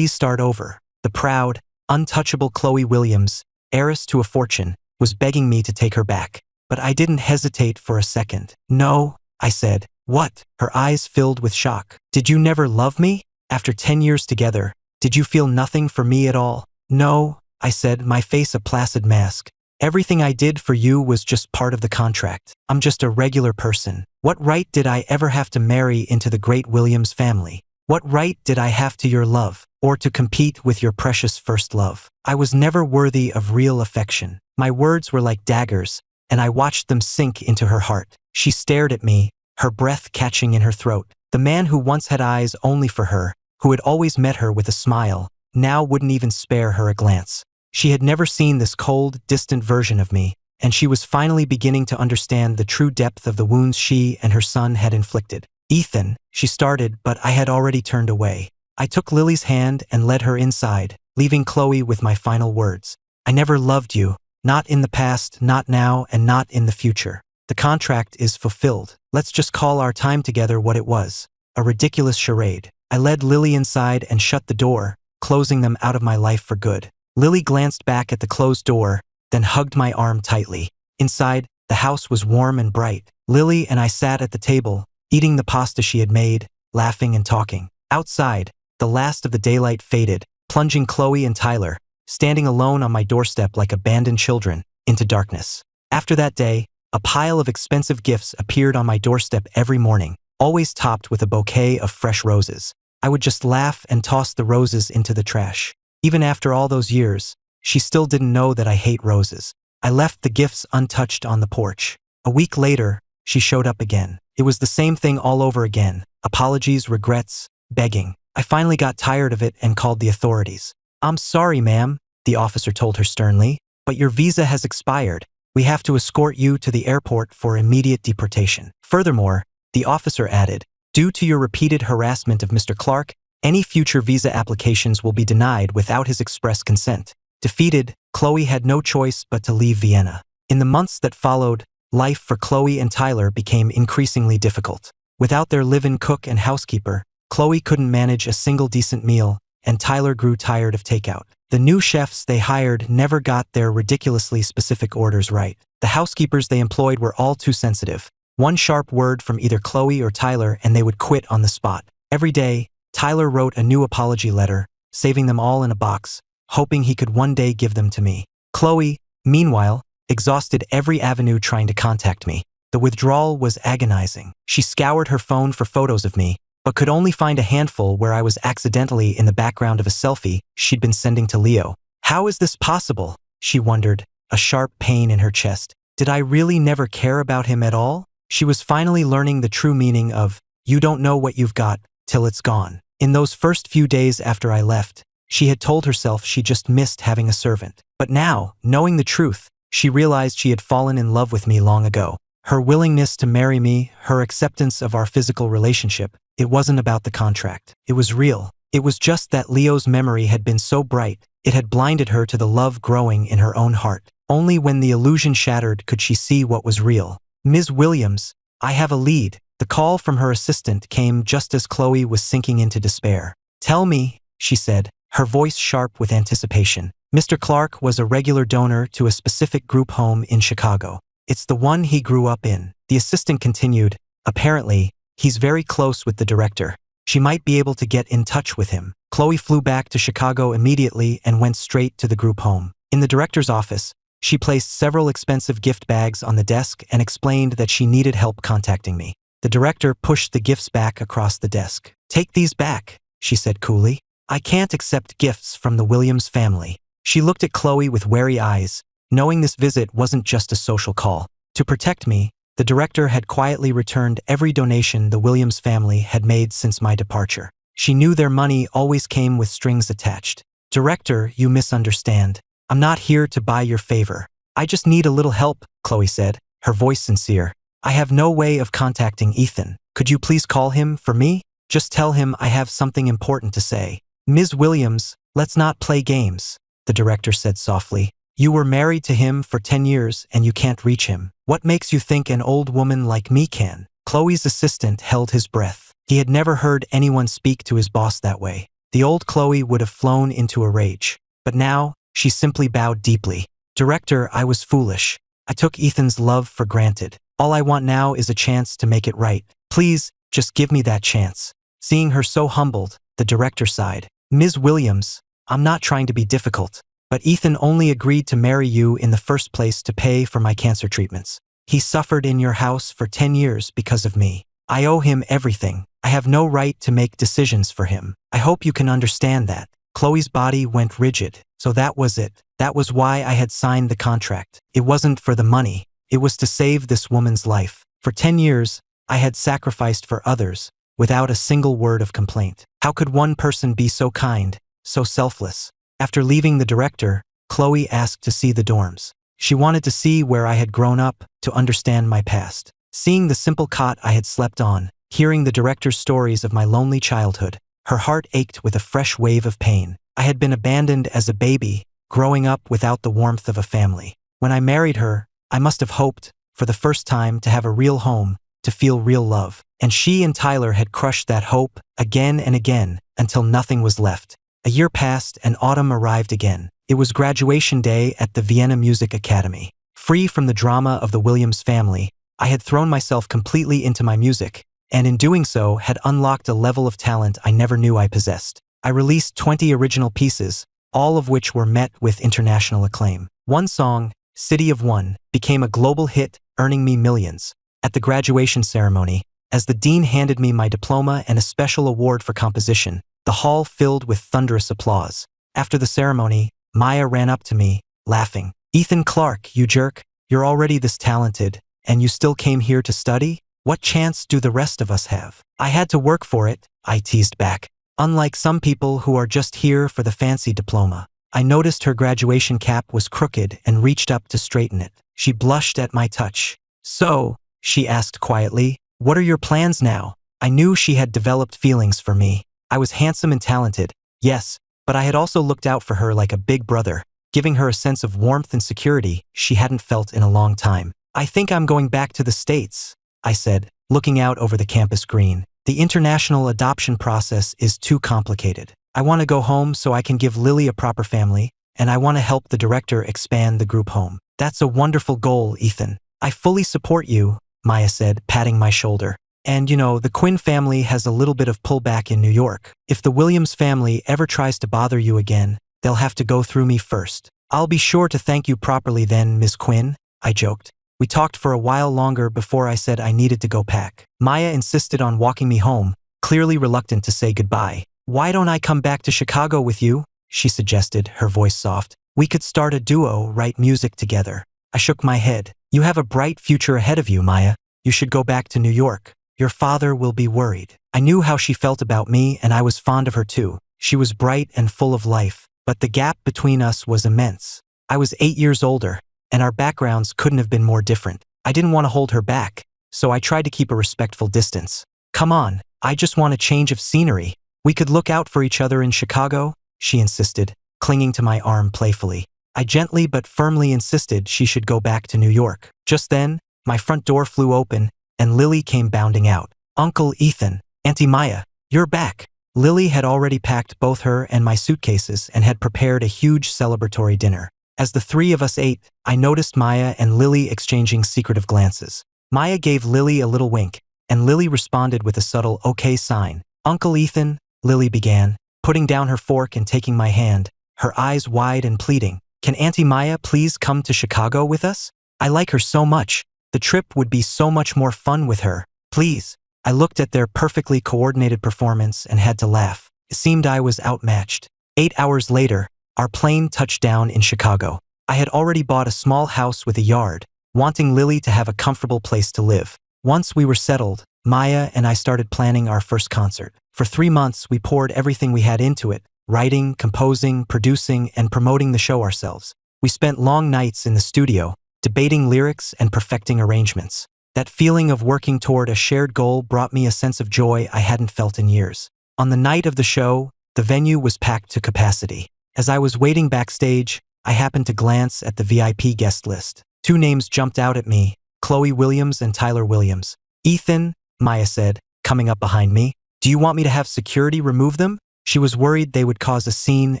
start over? The proud, untouchable Chloe Williams, heiress to a fortune, was begging me to take her back. But I didn't hesitate for a second. No, I said. What? Her eyes filled with shock. Did you never love me? After 10 years together, did you feel nothing for me at all? No, I said, my face a placid mask. Everything I did for you was just part of the contract. I'm just a regular person. What right did I ever have to marry into the great Williams family? What right did I have to your love, or to compete with your precious first love? I was never worthy of real affection. My words were like daggers, and I watched them sink into her heart. She stared at me, her breath catching in her throat. The man who once had eyes only for her, who had always met her with a smile, now wouldn't even spare her a glance. She had never seen this cold, distant version of me, and she was finally beginning to understand the true depth of the wounds she and her son had inflicted. Ethan, she started, but I had already turned away. I took Lily's hand and led her inside, leaving Chloe with my final words. I never loved you. Not in the past, not now, and not in the future. The contract is fulfilled. Let's just call our time together what it was. A ridiculous charade. I led Lily inside and shut the door, closing them out of my life for good. Lily glanced back at the closed door, then hugged my arm tightly. Inside, the house was warm and bright. Lily and I sat at the table, eating the pasta she had made, laughing and talking. Outside, the last of the daylight faded, plunging Chloe and Tyler, standing alone on my doorstep like abandoned children, into darkness. After that day, a pile of expensive gifts appeared on my doorstep every morning, always topped with a bouquet of fresh roses. I would just laugh and toss the roses into the trash. Even after all those years, she still didn't know that I hate roses. I left the gifts untouched on the porch. A week later, she showed up again. It was the same thing all over again. Apologies, regrets, begging. I finally got tired of it and called the authorities. I'm sorry, ma'am, the officer told her sternly, but your visa has expired. We have to escort you to the airport for immediate deportation. Furthermore, the officer added, due to your repeated harassment of Mr. Clark, any future visa applications will be denied without his express consent. Defeated, Chloe had no choice but to leave Vienna. In the months that followed, life for Chloe and Tyler became increasingly difficult. Without their live-in cook and housekeeper, Chloe couldn't manage a single decent meal, and Tyler grew tired of takeout. The new chefs they hired never got their ridiculously specific orders right. The housekeepers they employed were all too sensitive. One sharp word from either Chloe or Tyler and they would quit on the spot. Every day, Tyler wrote a new apology letter, saving them all in a box, hoping he could one day give them to me. Chloe, meanwhile, exhausted every avenue trying to contact me. The withdrawal was agonizing. She scoured her phone for photos of me, but could only find a handful where I was accidentally in the background of a selfie she'd been sending to Leo. How is this possible? She wondered, a sharp pain in her chest. Did I really never care about him at all? She was finally learning the true meaning of, you don't know what you've got till it's gone. In those first few days after I left, she had told herself she just missed having a servant. But now, knowing the truth, she realized she had fallen in love with me long ago. Her willingness to marry me, her acceptance of our physical relationship, it wasn't about the contract. It was real. It was just that Leo's memory had been so bright, it had blinded her to the love growing in her own heart. Only when the illusion shattered could she see what was real. Ms. Williams, I have a lead. The call from her assistant came just as Chloe was sinking into despair. Tell me, she said, her voice sharp with anticipation. Mr. Clark was a regular donor to a specific group home in Chicago. It's the one he grew up in. The assistant continued, apparently, he's very close with the director. She might be able to get in touch with him. Chloe flew back to Chicago immediately and went straight to the group home. In the director's office, she placed several expensive gift bags on the desk and explained that she needed help contacting me. The director pushed the gifts back across the desk. Take these back, she said coolly. I can't accept gifts from the Williams family. She looked at Chloe with wary eyes, knowing this visit wasn't just a social call. To protect me, the director had quietly returned every donation the Williams family had made since my departure. She knew their money always came with strings attached. Director, you misunderstand. I'm not here to buy your favor. I just need a little help, Chloe said, her voice sincere. I have no way of contacting Ethan. Could you please call him for me? Just tell him I have something important to say. Ms. Williams, let's not play games, the director said softly. You were married to him for 10 years and you can't reach him. What makes you think an old woman like me can? Chloe's assistant held his breath. He had never heard anyone speak to his boss that way. The old Chloe would have flown into a rage. But now, she simply bowed deeply. Director, I was foolish. I took Ethan's love for granted. All I want now is a chance to make it right. Please, just give me that chance. Seeing her so humbled, the director sighed. Ms. Williams, I'm not trying to be difficult, but Ethan only agreed to marry you in the first place to pay for my cancer treatments. He suffered in your house for 10 years because of me. I owe him everything. I have no right to make decisions for him. I hope you can understand that. Chloe's body went rigid. So that was it. That was why I had signed the contract. It wasn't for the money. It was to save this woman's life. For 10 years, I had sacrificed for others, without a single word of complaint. How could one person be so kind, so selfless? After leaving the director, Chloe asked to see the dorms. She wanted to see where I had grown up, to understand my past. Seeing the simple cot I had slept on, hearing the director's stories of my lonely childhood, her heart ached with a fresh wave of pain. I had been abandoned as a baby, growing up without the warmth of a family. When I married her, I must have hoped, for the first time, to have a real home, to feel real love. And she and Tyler had crushed that hope, again and again, until nothing was left. A year passed and autumn arrived again. It was graduation day at the Vienna Music Academy. Free from the drama of the Williams family, I had thrown myself completely into my music, and in doing so had unlocked a level of talent I never knew I possessed. I released 20 original pieces, all of which were met with international acclaim. One song, City of One, became a global hit, earning me millions. At the graduation ceremony, as the dean handed me my diploma and a special award for composition, the hall filled with thunderous applause. After the ceremony, Maya ran up to me, laughing. Ethan Clark, you jerk, you're already this talented, and you still came here to study? What chance do the rest of us have? I had to work for it, I teased back. Unlike some people who are just here for the fancy diploma. I noticed her graduation cap was crooked and reached up to straighten it. She blushed at my touch. So, she asked quietly, what are your plans now? I knew she had developed feelings for me. I was handsome and talented, yes, but I had also looked out for her like a big brother, giving her a sense of warmth and security she hadn't felt in a long time. I think I'm going back to the States, I said, looking out over the campus green. The international adoption process is too complicated. I want to go home so I can give Lily a proper family, and I want to help the director expand the group home. That's a wonderful goal, Ethan. I fully support you, Maya said, patting my shoulder. And the Quinn family has a little bit of pullback in New York. If the Williams family ever tries to bother you again, they'll have to go through me first. I'll be sure to thank you properly then, Miss Quinn, I joked. We talked for a while longer before I said I needed to go pack. Maya insisted on walking me home, clearly reluctant to say goodbye. Why don't I come back to Chicago with you? She suggested, her voice soft. We could start a duo, write music together. I shook my head. You have a bright future ahead of you, Maya. You should go back to New York. Your father will be worried. I knew how she felt about me, and I was fond of her too. She was bright and full of life, but the gap between us was immense. I was 8 years older, and our backgrounds couldn't have been more different. I didn't want to hold her back, so I tried to keep a respectful distance. Come on, I just want a change of scenery. We could look out for each other in Chicago, she insisted, clinging to my arm playfully. I gently but firmly insisted she should go back to New York. Just then, my front door flew open, and Lily came bounding out. Uncle Ethan, Auntie Maya, you're back. Lily had already packed both her and my suitcases and had prepared a huge celebratory dinner. As the three of us ate, I noticed Maya and Lily exchanging secretive glances. Maya gave Lily a little wink, and Lily responded with a subtle okay sign. Uncle Ethan, Lily began, putting down her fork and taking my hand, her eyes wide and pleading. Can Auntie Maya please come to Chicago with us? I like her so much. The trip would be so much more fun with her. Please. I looked at their perfectly coordinated performance and had to laugh. It seemed I was outmatched. 8 hours later, our plane touched down in Chicago. I had already bought a small house with a yard, wanting Lily to have a comfortable place to live. Once we were settled, Maya and I started planning our first concert. For 3 months, we poured everything we had into it, writing, composing, producing, and promoting the show ourselves. We spent long nights in the studio, debating lyrics and perfecting arrangements. That feeling of working toward a shared goal brought me a sense of joy I hadn't felt in years. On the night of the show, the venue was packed to capacity. As I was waiting backstage, I happened to glance at the VIP guest list. 2 names jumped out at me, Chloe Williams and Tyler Williams. Ethan, Maya said, coming up behind me, do you want me to have security remove them? She was worried they would cause a scene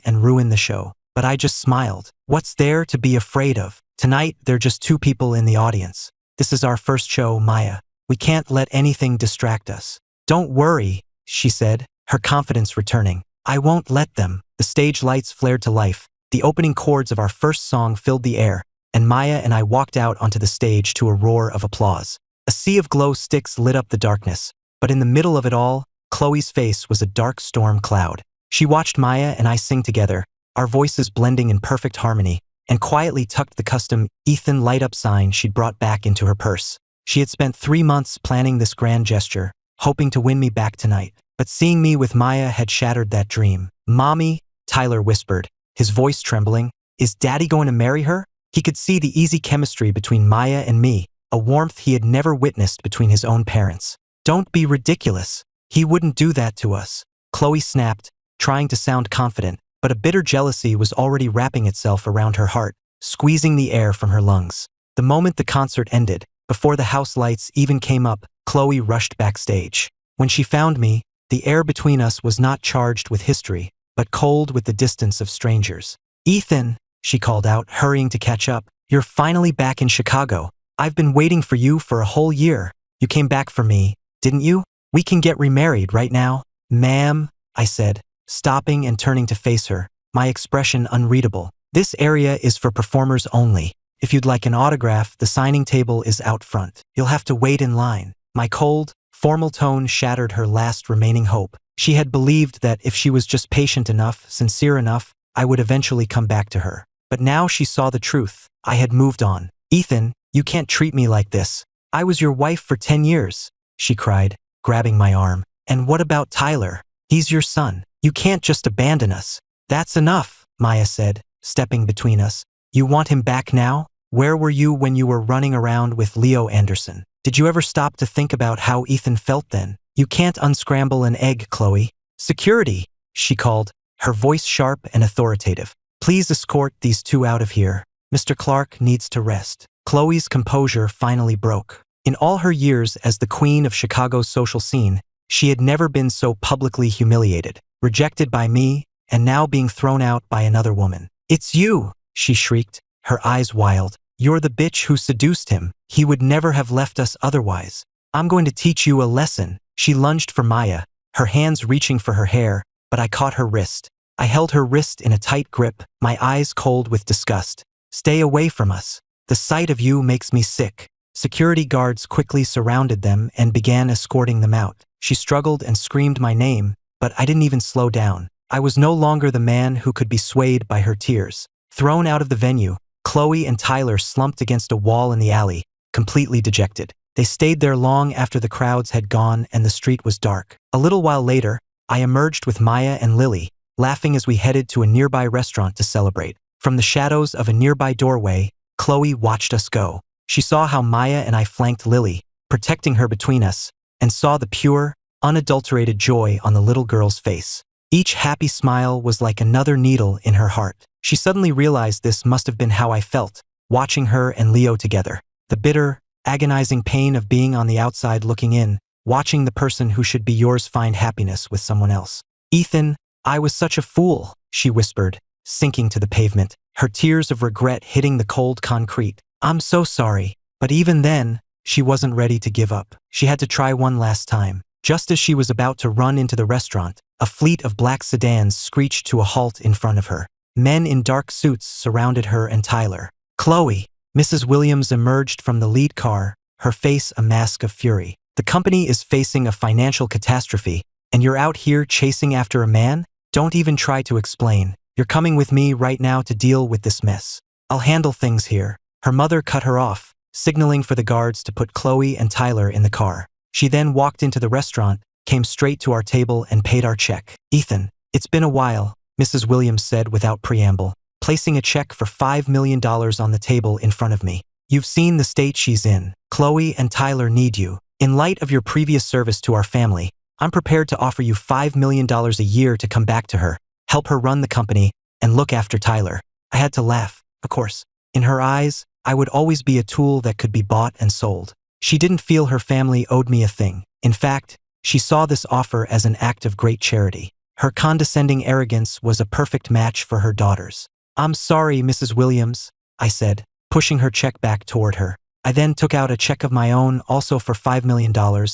and ruin the show. But I just smiled. What's there to be afraid of? Tonight, they're just 2 people in the audience. This is our first show, Maya. We can't let anything distract us. Don't worry, she said, her confidence returning. I won't let them. The stage lights flared to life. The opening chords of our first song filled the air, and Maya and I walked out onto the stage to a roar of applause. A sea of glow sticks lit up the darkness, but in the middle of it all, Chloe's face was a dark storm cloud. She watched Maya and I sing together, our voices blending in perfect harmony, and quietly tucked the custom Ethan light-up sign she'd brought back into her purse. She had spent 3 months planning this grand gesture, hoping to win me back tonight. But seeing me with Maya had shattered that dream. Mommy, Tyler whispered, his voice trembling, is Daddy going to marry her? He could see the easy chemistry between Maya and me, a warmth he had never witnessed between his own parents. Don't be ridiculous. He wouldn't do that to us. Chloe snapped, trying to sound confident, but a bitter jealousy was already wrapping itself around her heart, squeezing the air from her lungs. The moment the concert ended, before the house lights even came up, Chloe rushed backstage. When she found me, the air between us was not charged with history, but cold with the distance of strangers. Ethan, she called out, hurrying to catch up, you're finally back in Chicago. I've been waiting for you for a whole year. You came back for me, didn't you? We can get remarried right now. Ma'am, I said, stopping and turning to face her, my expression unreadable. This area is for performers only. If you'd like an autograph, the signing table is out front. You'll have to wait in line. My cold, formal tone shattered her last remaining hope. She had believed that if she was just patient enough, sincere enough, I would eventually come back to her. But now she saw the truth. I had moved on. Ethan, you can't treat me like this. I was your wife for 10 years, she cried, grabbing my arm. And what about Tyler? He's your son. You can't just abandon us. That's enough, Maya said, stepping between us. You want him back now? Where were you when you were running around with Leo Anderson? Did you ever stop to think about how Ethan felt then? You can't unscramble an egg, Chloe. Security, she called, her voice sharp and authoritative. Please escort these 2 out of here. Mr. Clark needs to rest. Chloe's composure finally broke. In all her years as the queen of Chicago's social scene, she had never been so publicly humiliated. rejected by me, and now being thrown out by another woman. It's you, she shrieked, her eyes wild. You're the bitch who seduced him. He would never have left us otherwise. I'm going to teach you a lesson. She lunged for Maya, her hands reaching for her hair, but I caught her wrist. I held her wrist in a tight grip, my eyes cold with disgust. Stay away from us. The sight of you makes me sick. Security guards quickly surrounded them and began escorting them out. She struggled and screamed my name, but I didn't even slow down. I was no longer the man who could be swayed by her tears. Thrown out of the venue, Chloe and Tyler slumped against a wall in the alley, completely dejected. They stayed there long after the crowds had gone and the street was dark. A little while later, I emerged with Maya and Lily, laughing as we headed to a nearby restaurant to celebrate. From the shadows of a nearby doorway, Chloe watched us go. She saw how Maya and I flanked Lily, protecting her between us, and saw the pure, unadulterated joy on the little girl's face. Each happy smile was like another needle in her heart. She suddenly realized this must have been how I felt, watching her and Leo together. The bitter, agonizing pain of being on the outside looking in, watching the person who should be yours find happiness with someone else. Ethan, I was such a fool, she whispered, sinking to the pavement, her tears of regret hitting the cold concrete. I'm so sorry. But even then, she wasn't ready to give up. She had to try one last time. Just as she was about to run into the restaurant, a fleet of black sedans screeched to a halt in front of her. Men in dark suits surrounded her and Tyler. Chloe, Mrs. Williams emerged from the lead car, her face a mask of fury. The company is facing a financial catastrophe, and you're out here chasing after a man? Don't even try to explain. You're coming with me right now to deal with this mess. I'll handle things here. Her mother cut her off, signaling for the guards to put Chloe and Tyler in the car. She then walked into the restaurant, came straight to our table and paid our check. Ethan, it's been a while, Mrs. Williams said without preamble, placing a check for $5 million on the table in front of me. You've seen the state she's in. Chloe and Tyler need you. In light of your previous service to our family, I'm prepared to offer you $5 million a year to come back to her, help her run the company, and look after Tyler. I had to laugh, of course. In her eyes, I would always be a tool that could be bought and sold. She didn't feel her family owed me a thing. In fact, she saw this offer as an act of great charity. Her condescending arrogance was a perfect match for her daughters. I'm sorry, Mrs. Williams, I said, pushing her check back toward her. I then took out a check of my own, also for $5 million,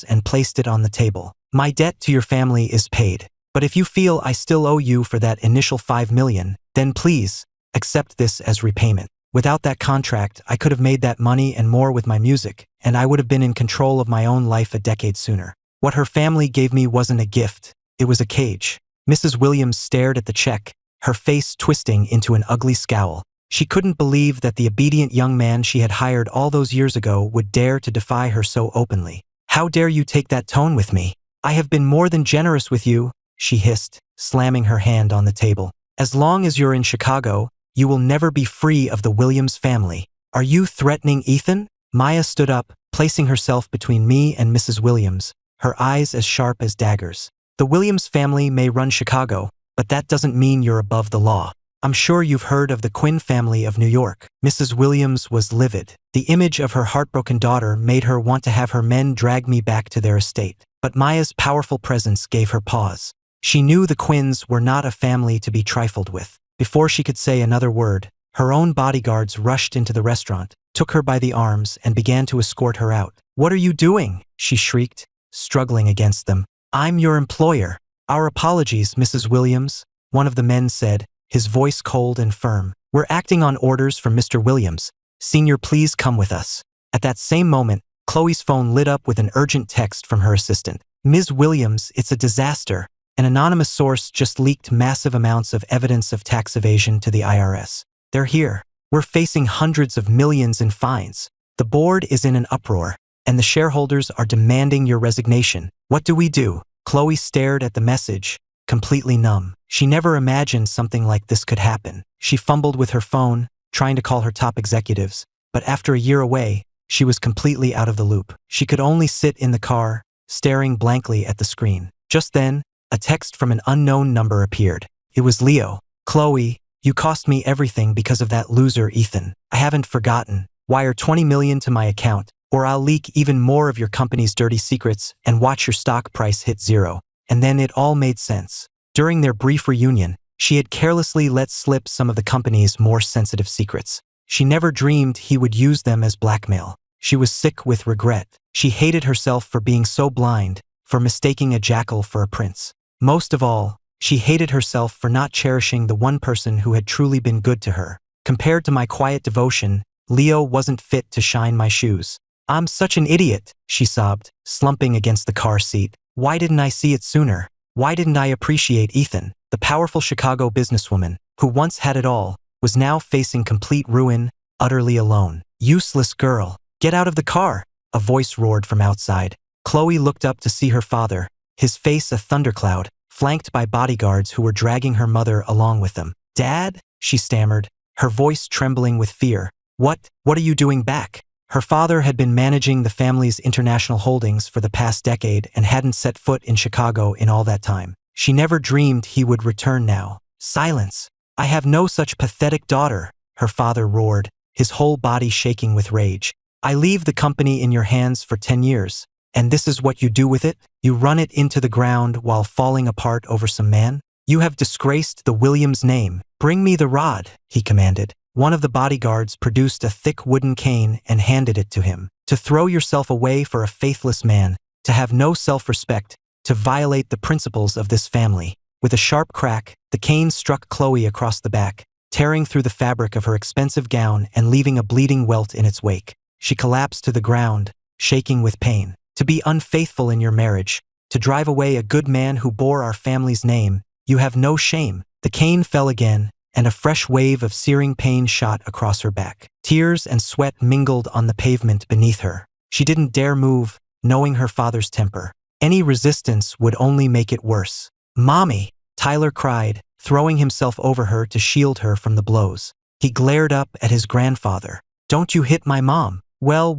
and placed it on the table. My debt to your family is paid. But if you feel I still owe you for that initial $5 million, then please, accept this as repayment. Without that contract, I could have made that money and more with my music, and I would have been in control of my own life a decade sooner. What her family gave me wasn't a gift, it was a cage. Mrs. Williams stared at the check, her face twisting into an ugly scowl. She couldn't believe that the obedient young man she had hired all those years ago would dare to defy her so openly. How dare you take that tone with me? I have been more than generous with you, she hissed, slamming her hand on the table. As long as you're in Chicago, you will never be free of the Williams family. Are you threatening Ethan? Maya stood up, placing herself between me and Mrs. Williams, her eyes as sharp as daggers. The Williams family may run Chicago, but that doesn't mean you're above the law. I'm sure you've heard of the Quinn family of New York. Mrs. Williams was livid. The image of her heartbroken daughter made her want to have her men drag me back to their estate. But Maya's powerful presence gave her pause. She knew the Quinns were not a family to be trifled with. Before she could say another word, her own bodyguards rushed into the restaurant, took her by the arms, and began to escort her out. What are you doing? She shrieked, struggling against them. I'm your employer. Our apologies, Mrs. Williams, one of the men said, his voice cold and firm. We're acting on orders from Mr. Williams. Senior, please come with us. At that same moment, Chloe's phone lit up with an urgent text from her assistant. Ms. Williams, it's a disaster. An anonymous source just leaked massive amounts of evidence of tax evasion to the IRS. They're here. We're facing hundreds of millions in fines. The board is in an uproar, and the shareholders are demanding your resignation. What do we do? Chloe stared at the message, completely numb. She never imagined something like this could happen. She fumbled with her phone, trying to call her top executives, but after a year away, she was completely out of the loop. She could only sit in the car, staring blankly at the screen. Just then, a text from an unknown number appeared. It was Leo. Chloe, you cost me everything because of that loser Ethan. I haven't forgotten. Wire $20 million to my account, or I'll leak even more of your company's dirty secrets and watch your stock price hit zero. And then it all made sense. During their brief reunion, she had carelessly let slip some of the company's more sensitive secrets. She never dreamed he would use them as blackmail. She was sick with regret. She hated herself for being so blind, for mistaking a jackal for a prince. Most of all, she hated herself for not cherishing the one person who had truly been good to her. Compared to my quiet devotion, Leo wasn't fit to shine my shoes. I'm such an idiot, she sobbed, slumping against the car seat. Why didn't I see it sooner? Why didn't I appreciate Ethan? The powerful Chicago businesswoman, who once had it all, was now facing complete ruin, utterly alone. Useless girl. Get out of the car, a voice roared from outside. Chloe looked up to see her father, his face a thundercloud, flanked by bodyguards who were dragging her mother along with them. Dad? She stammered, her voice trembling with fear. What are you doing back? Her father had been managing the family's international holdings for the past decade and hadn't set foot in Chicago in all that time. She never dreamed he would return now. Silence. I have no such pathetic daughter, her father roared, his whole body shaking with rage. I leave the company in your hands for 10 years, and this is what you do with it? You run it into the ground while falling apart over some man? You have disgraced the Williams name. Bring me the rod, he commanded. One of the bodyguards produced a thick wooden cane and handed it to him. To throw yourself away for a faithless man, to have no self-respect, to violate the principles of this family. With a sharp crack, the cane struck Chloe across the back, tearing through the fabric of her expensive gown and leaving a bleeding welt in its wake. She collapsed to the ground, shaking with pain. To be unfaithful in your marriage, to drive away a good man who bore our family's name, you have no shame. The cane fell again, and a fresh wave of searing pain shot across her back. Tears and sweat mingled on the pavement beneath her. She didn't dare move, knowing her father's temper. Any resistance would only make it worse. Mommy, Tyler cried, throwing himself over her to shield her from the blows. He glared up at his grandfather. Don't you hit my mom. Well,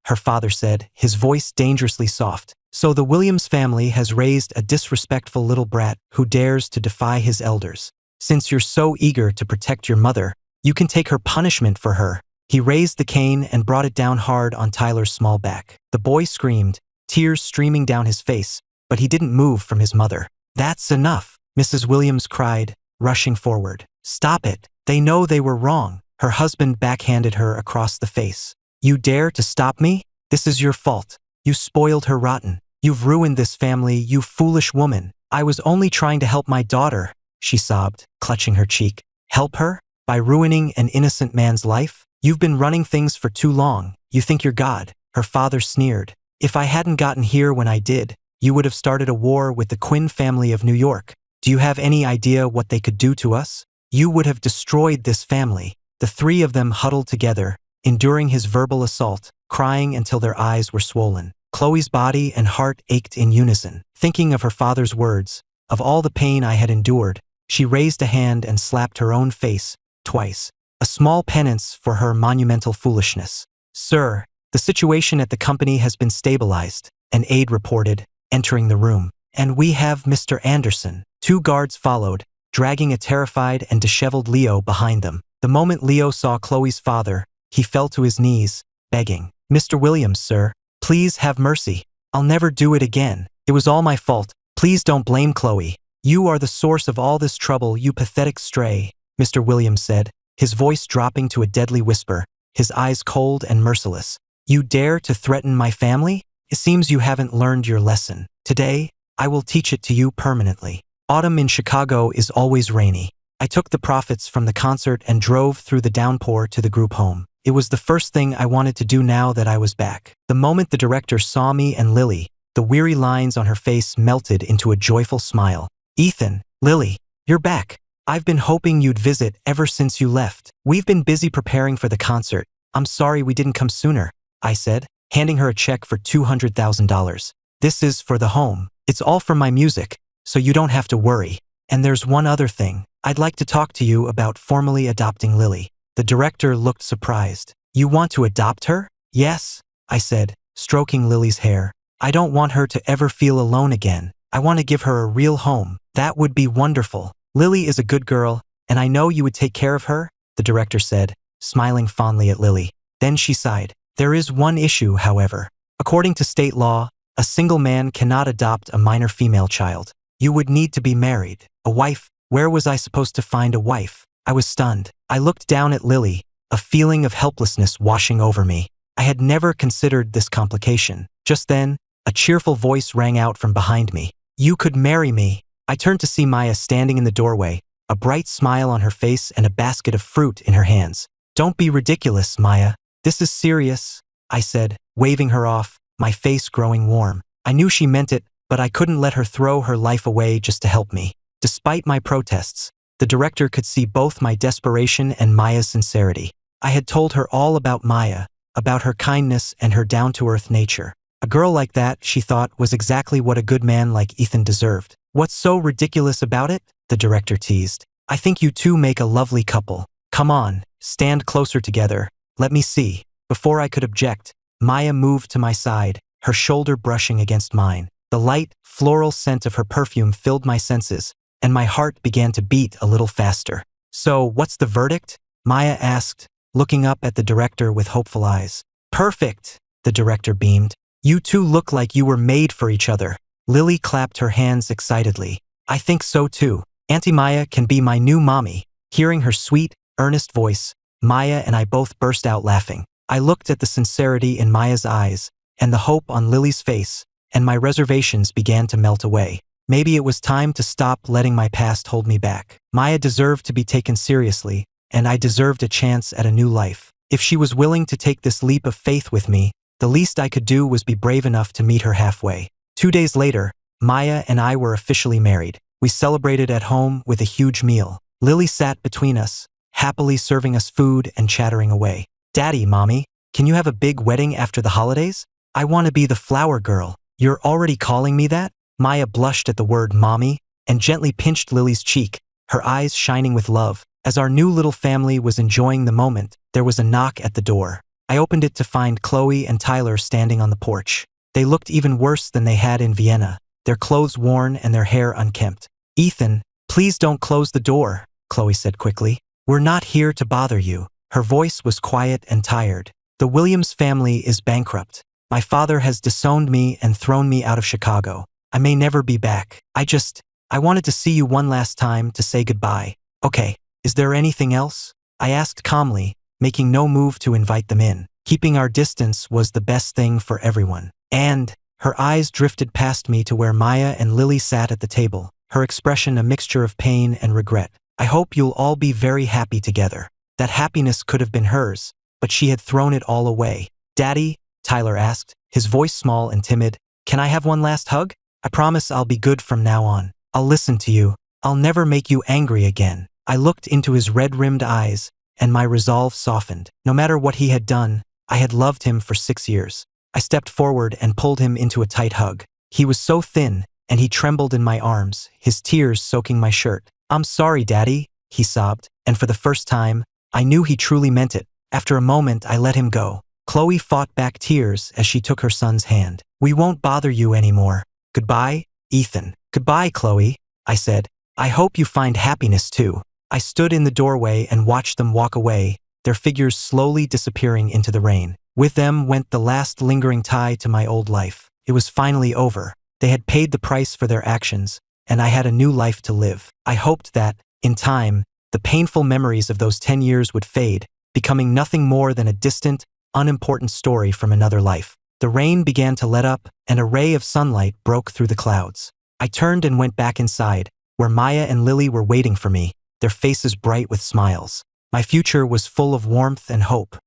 her father said, his voice dangerously soft. So the Williams family has raised a disrespectful little brat who dares to defy his elders. Since you're so eager to protect your mother, you can take her punishment for her. He raised the cane and brought it down hard on Tyler's small back. The boy screamed, tears streaming down his face, but he didn't move from his mother. That's enough, Mrs. Williams cried, rushing forward. Stop it. They know they were wrong. Her husband backhanded her across the face. You dare to stop me? This is your fault. You spoiled her rotten. You've ruined this family, you foolish woman. I was only trying to help my daughter, she sobbed, clutching her cheek. Help her? By ruining an innocent man's life? You've been running things for too long. You think you're God. Her father sneered. If I hadn't gotten here when I did, you would have started a war with the Quinn family of New York. Do you have any idea what they could do to us? You would have destroyed this family. The three of them huddled together, enduring his verbal assault, crying until their eyes were swollen. Chloe's body and heart ached in unison. Thinking of her father's words, of all the pain I had endured, she raised a hand and slapped her own face, twice. A small penance for her monumental foolishness. Sir, the situation at the company has been stabilized, an aide reported, entering the room. And we have Mr. Anderson. Two guards followed, dragging a terrified and disheveled Leo behind them. The moment Leo saw Chloe's father, he fell to his knees, begging, Mr. Williams, sir, please have mercy. I'll never do it again. It was all my fault. Please don't blame Chloe. You are the source of all this trouble, you pathetic stray, Mr. Williams said, his voice dropping to a deadly whisper, his eyes cold and merciless. You dare to threaten my family? It seems you haven't learned your lesson. Today, I will teach it to you permanently. Autumn in Chicago is always rainy. I took the profits from the concert and drove through the downpour to the group home. It was the first thing I wanted to do now that I was back. The moment the director saw me and Lily, the weary lines on her face melted into a joyful smile. Ethan, Lily, you're back. I've been hoping you'd visit ever since you left. We've been busy preparing for the concert. I'm sorry we didn't come sooner, I said, handing her a check for $200,000. This is for the home. It's all for my music, so you don't have to worry. And there's one other thing. I'd like to talk to you about formally adopting Lily. The director looked surprised. You want to adopt her? Yes, I said, stroking Lily's hair. I don't want her to ever feel alone again. I want to give her a real home. That would be wonderful. Lily is a good girl, and I know you would take care of her, the director said, smiling fondly at Lily. Then she sighed. There is one issue, however. According to state law, a single man cannot adopt a minor female child. You would need to be married. A wife? Where was I supposed to find a wife? I was stunned. I looked down at Lily, a feeling of helplessness washing over me. I had never considered this complication. Just then, a cheerful voice rang out from behind me. You could marry me. I turned to see Maya standing in the doorway, a bright smile on her face and a basket of fruit in her hands. Don't be ridiculous, Maya. This is serious, I said, waving her off, my face growing warm. I knew she meant it, but I couldn't let her throw her life away just to help me. Despite my protests, the director could see both my desperation and Maya's sincerity. I had told her all about Maya, about her kindness and her down-to-earth nature. A girl like that, she thought, was exactly what a good man like Ethan deserved. What's so ridiculous about it? The director teased. I think you two make a lovely couple. Come on, stand closer together. Let me see. Before I could object, Maya moved to my side, her shoulder brushing against mine. The light, floral scent of her perfume filled my senses, and my heart began to beat a little faster. So, what's the verdict? Maya asked, looking up at the director with hopeful eyes. Perfect, the director beamed. You two look like you were made for each other. Lily clapped her hands excitedly. I think so too. Auntie Maya can be my new mommy. Hearing her sweet, earnest voice, Maya and I both burst out laughing. I looked at the sincerity in Maya's eyes and the hope on Lily's face, and my reservations began to melt away. Maybe it was time to stop letting my past hold me back. Maya deserved to be taken seriously, and I deserved a chance at a new life. If she was willing to take this leap of faith with me, the least I could do was be brave enough to meet her halfway. 2 days later, Maya and I were officially married. We celebrated at home with a huge meal. Lily sat between us, happily serving us food and chattering away. Daddy, Mommy, can you have a big wedding after the holidays? I want to be the flower girl. You're already calling me that? Maya blushed at the word Mommy and gently pinched Lily's cheek, her eyes shining with love. As our new little family was enjoying the moment, there was a knock at the door. I opened it to find Chloe and Tyler standing on the porch. They looked even worse than they had in Vienna, their clothes worn and their hair unkempt. Ethan, please don't close the door, Chloe said quickly. We're not here to bother you. Her voice was quiet and tired. The Williams family is bankrupt. My father has disowned me and thrown me out of Chicago. I may never be back. I wanted to see you one last time to say goodbye. Okay, is there anything else? I asked calmly, making no move to invite them in. Keeping our distance was the best thing for everyone. And her eyes drifted past me to where Maya and Lily sat at the table, her expression a mixture of pain and regret. I hope you'll all be very happy together. That happiness could have been hers, but she had thrown it all away. Daddy, Tyler asked, his voice small and timid, can I have one last hug? I promise I'll be good from now on. I'll listen to you. I'll never make you angry again. I looked into his red-rimmed eyes, and my resolve softened. No matter what he had done, I had loved him for 6 years. I stepped forward and pulled him into a tight hug. He was so thin, and he trembled in my arms, his tears soaking my shirt. I'm sorry, Daddy, he sobbed, and for the first time, I knew he truly meant it. After a moment, I let him go. Chloe fought back tears as she took her son's hand. We won't bother you anymore. Goodbye, Ethan. Goodbye, Chloe, I said. I hope you find happiness too. I stood in the doorway and watched them walk away, their figures slowly disappearing into the rain. With them went the last lingering tie to my old life. It was finally over. They had paid the price for their actions, and I had a new life to live. I hoped that, in time, the painful memories of those 10 years would fade, becoming nothing more than a distant, unimportant story from another life. The rain began to let up, and a ray of sunlight broke through the clouds. I turned and went back inside, where Maya and Lily were waiting for me, their faces bright with smiles. My future was full of warmth and hope.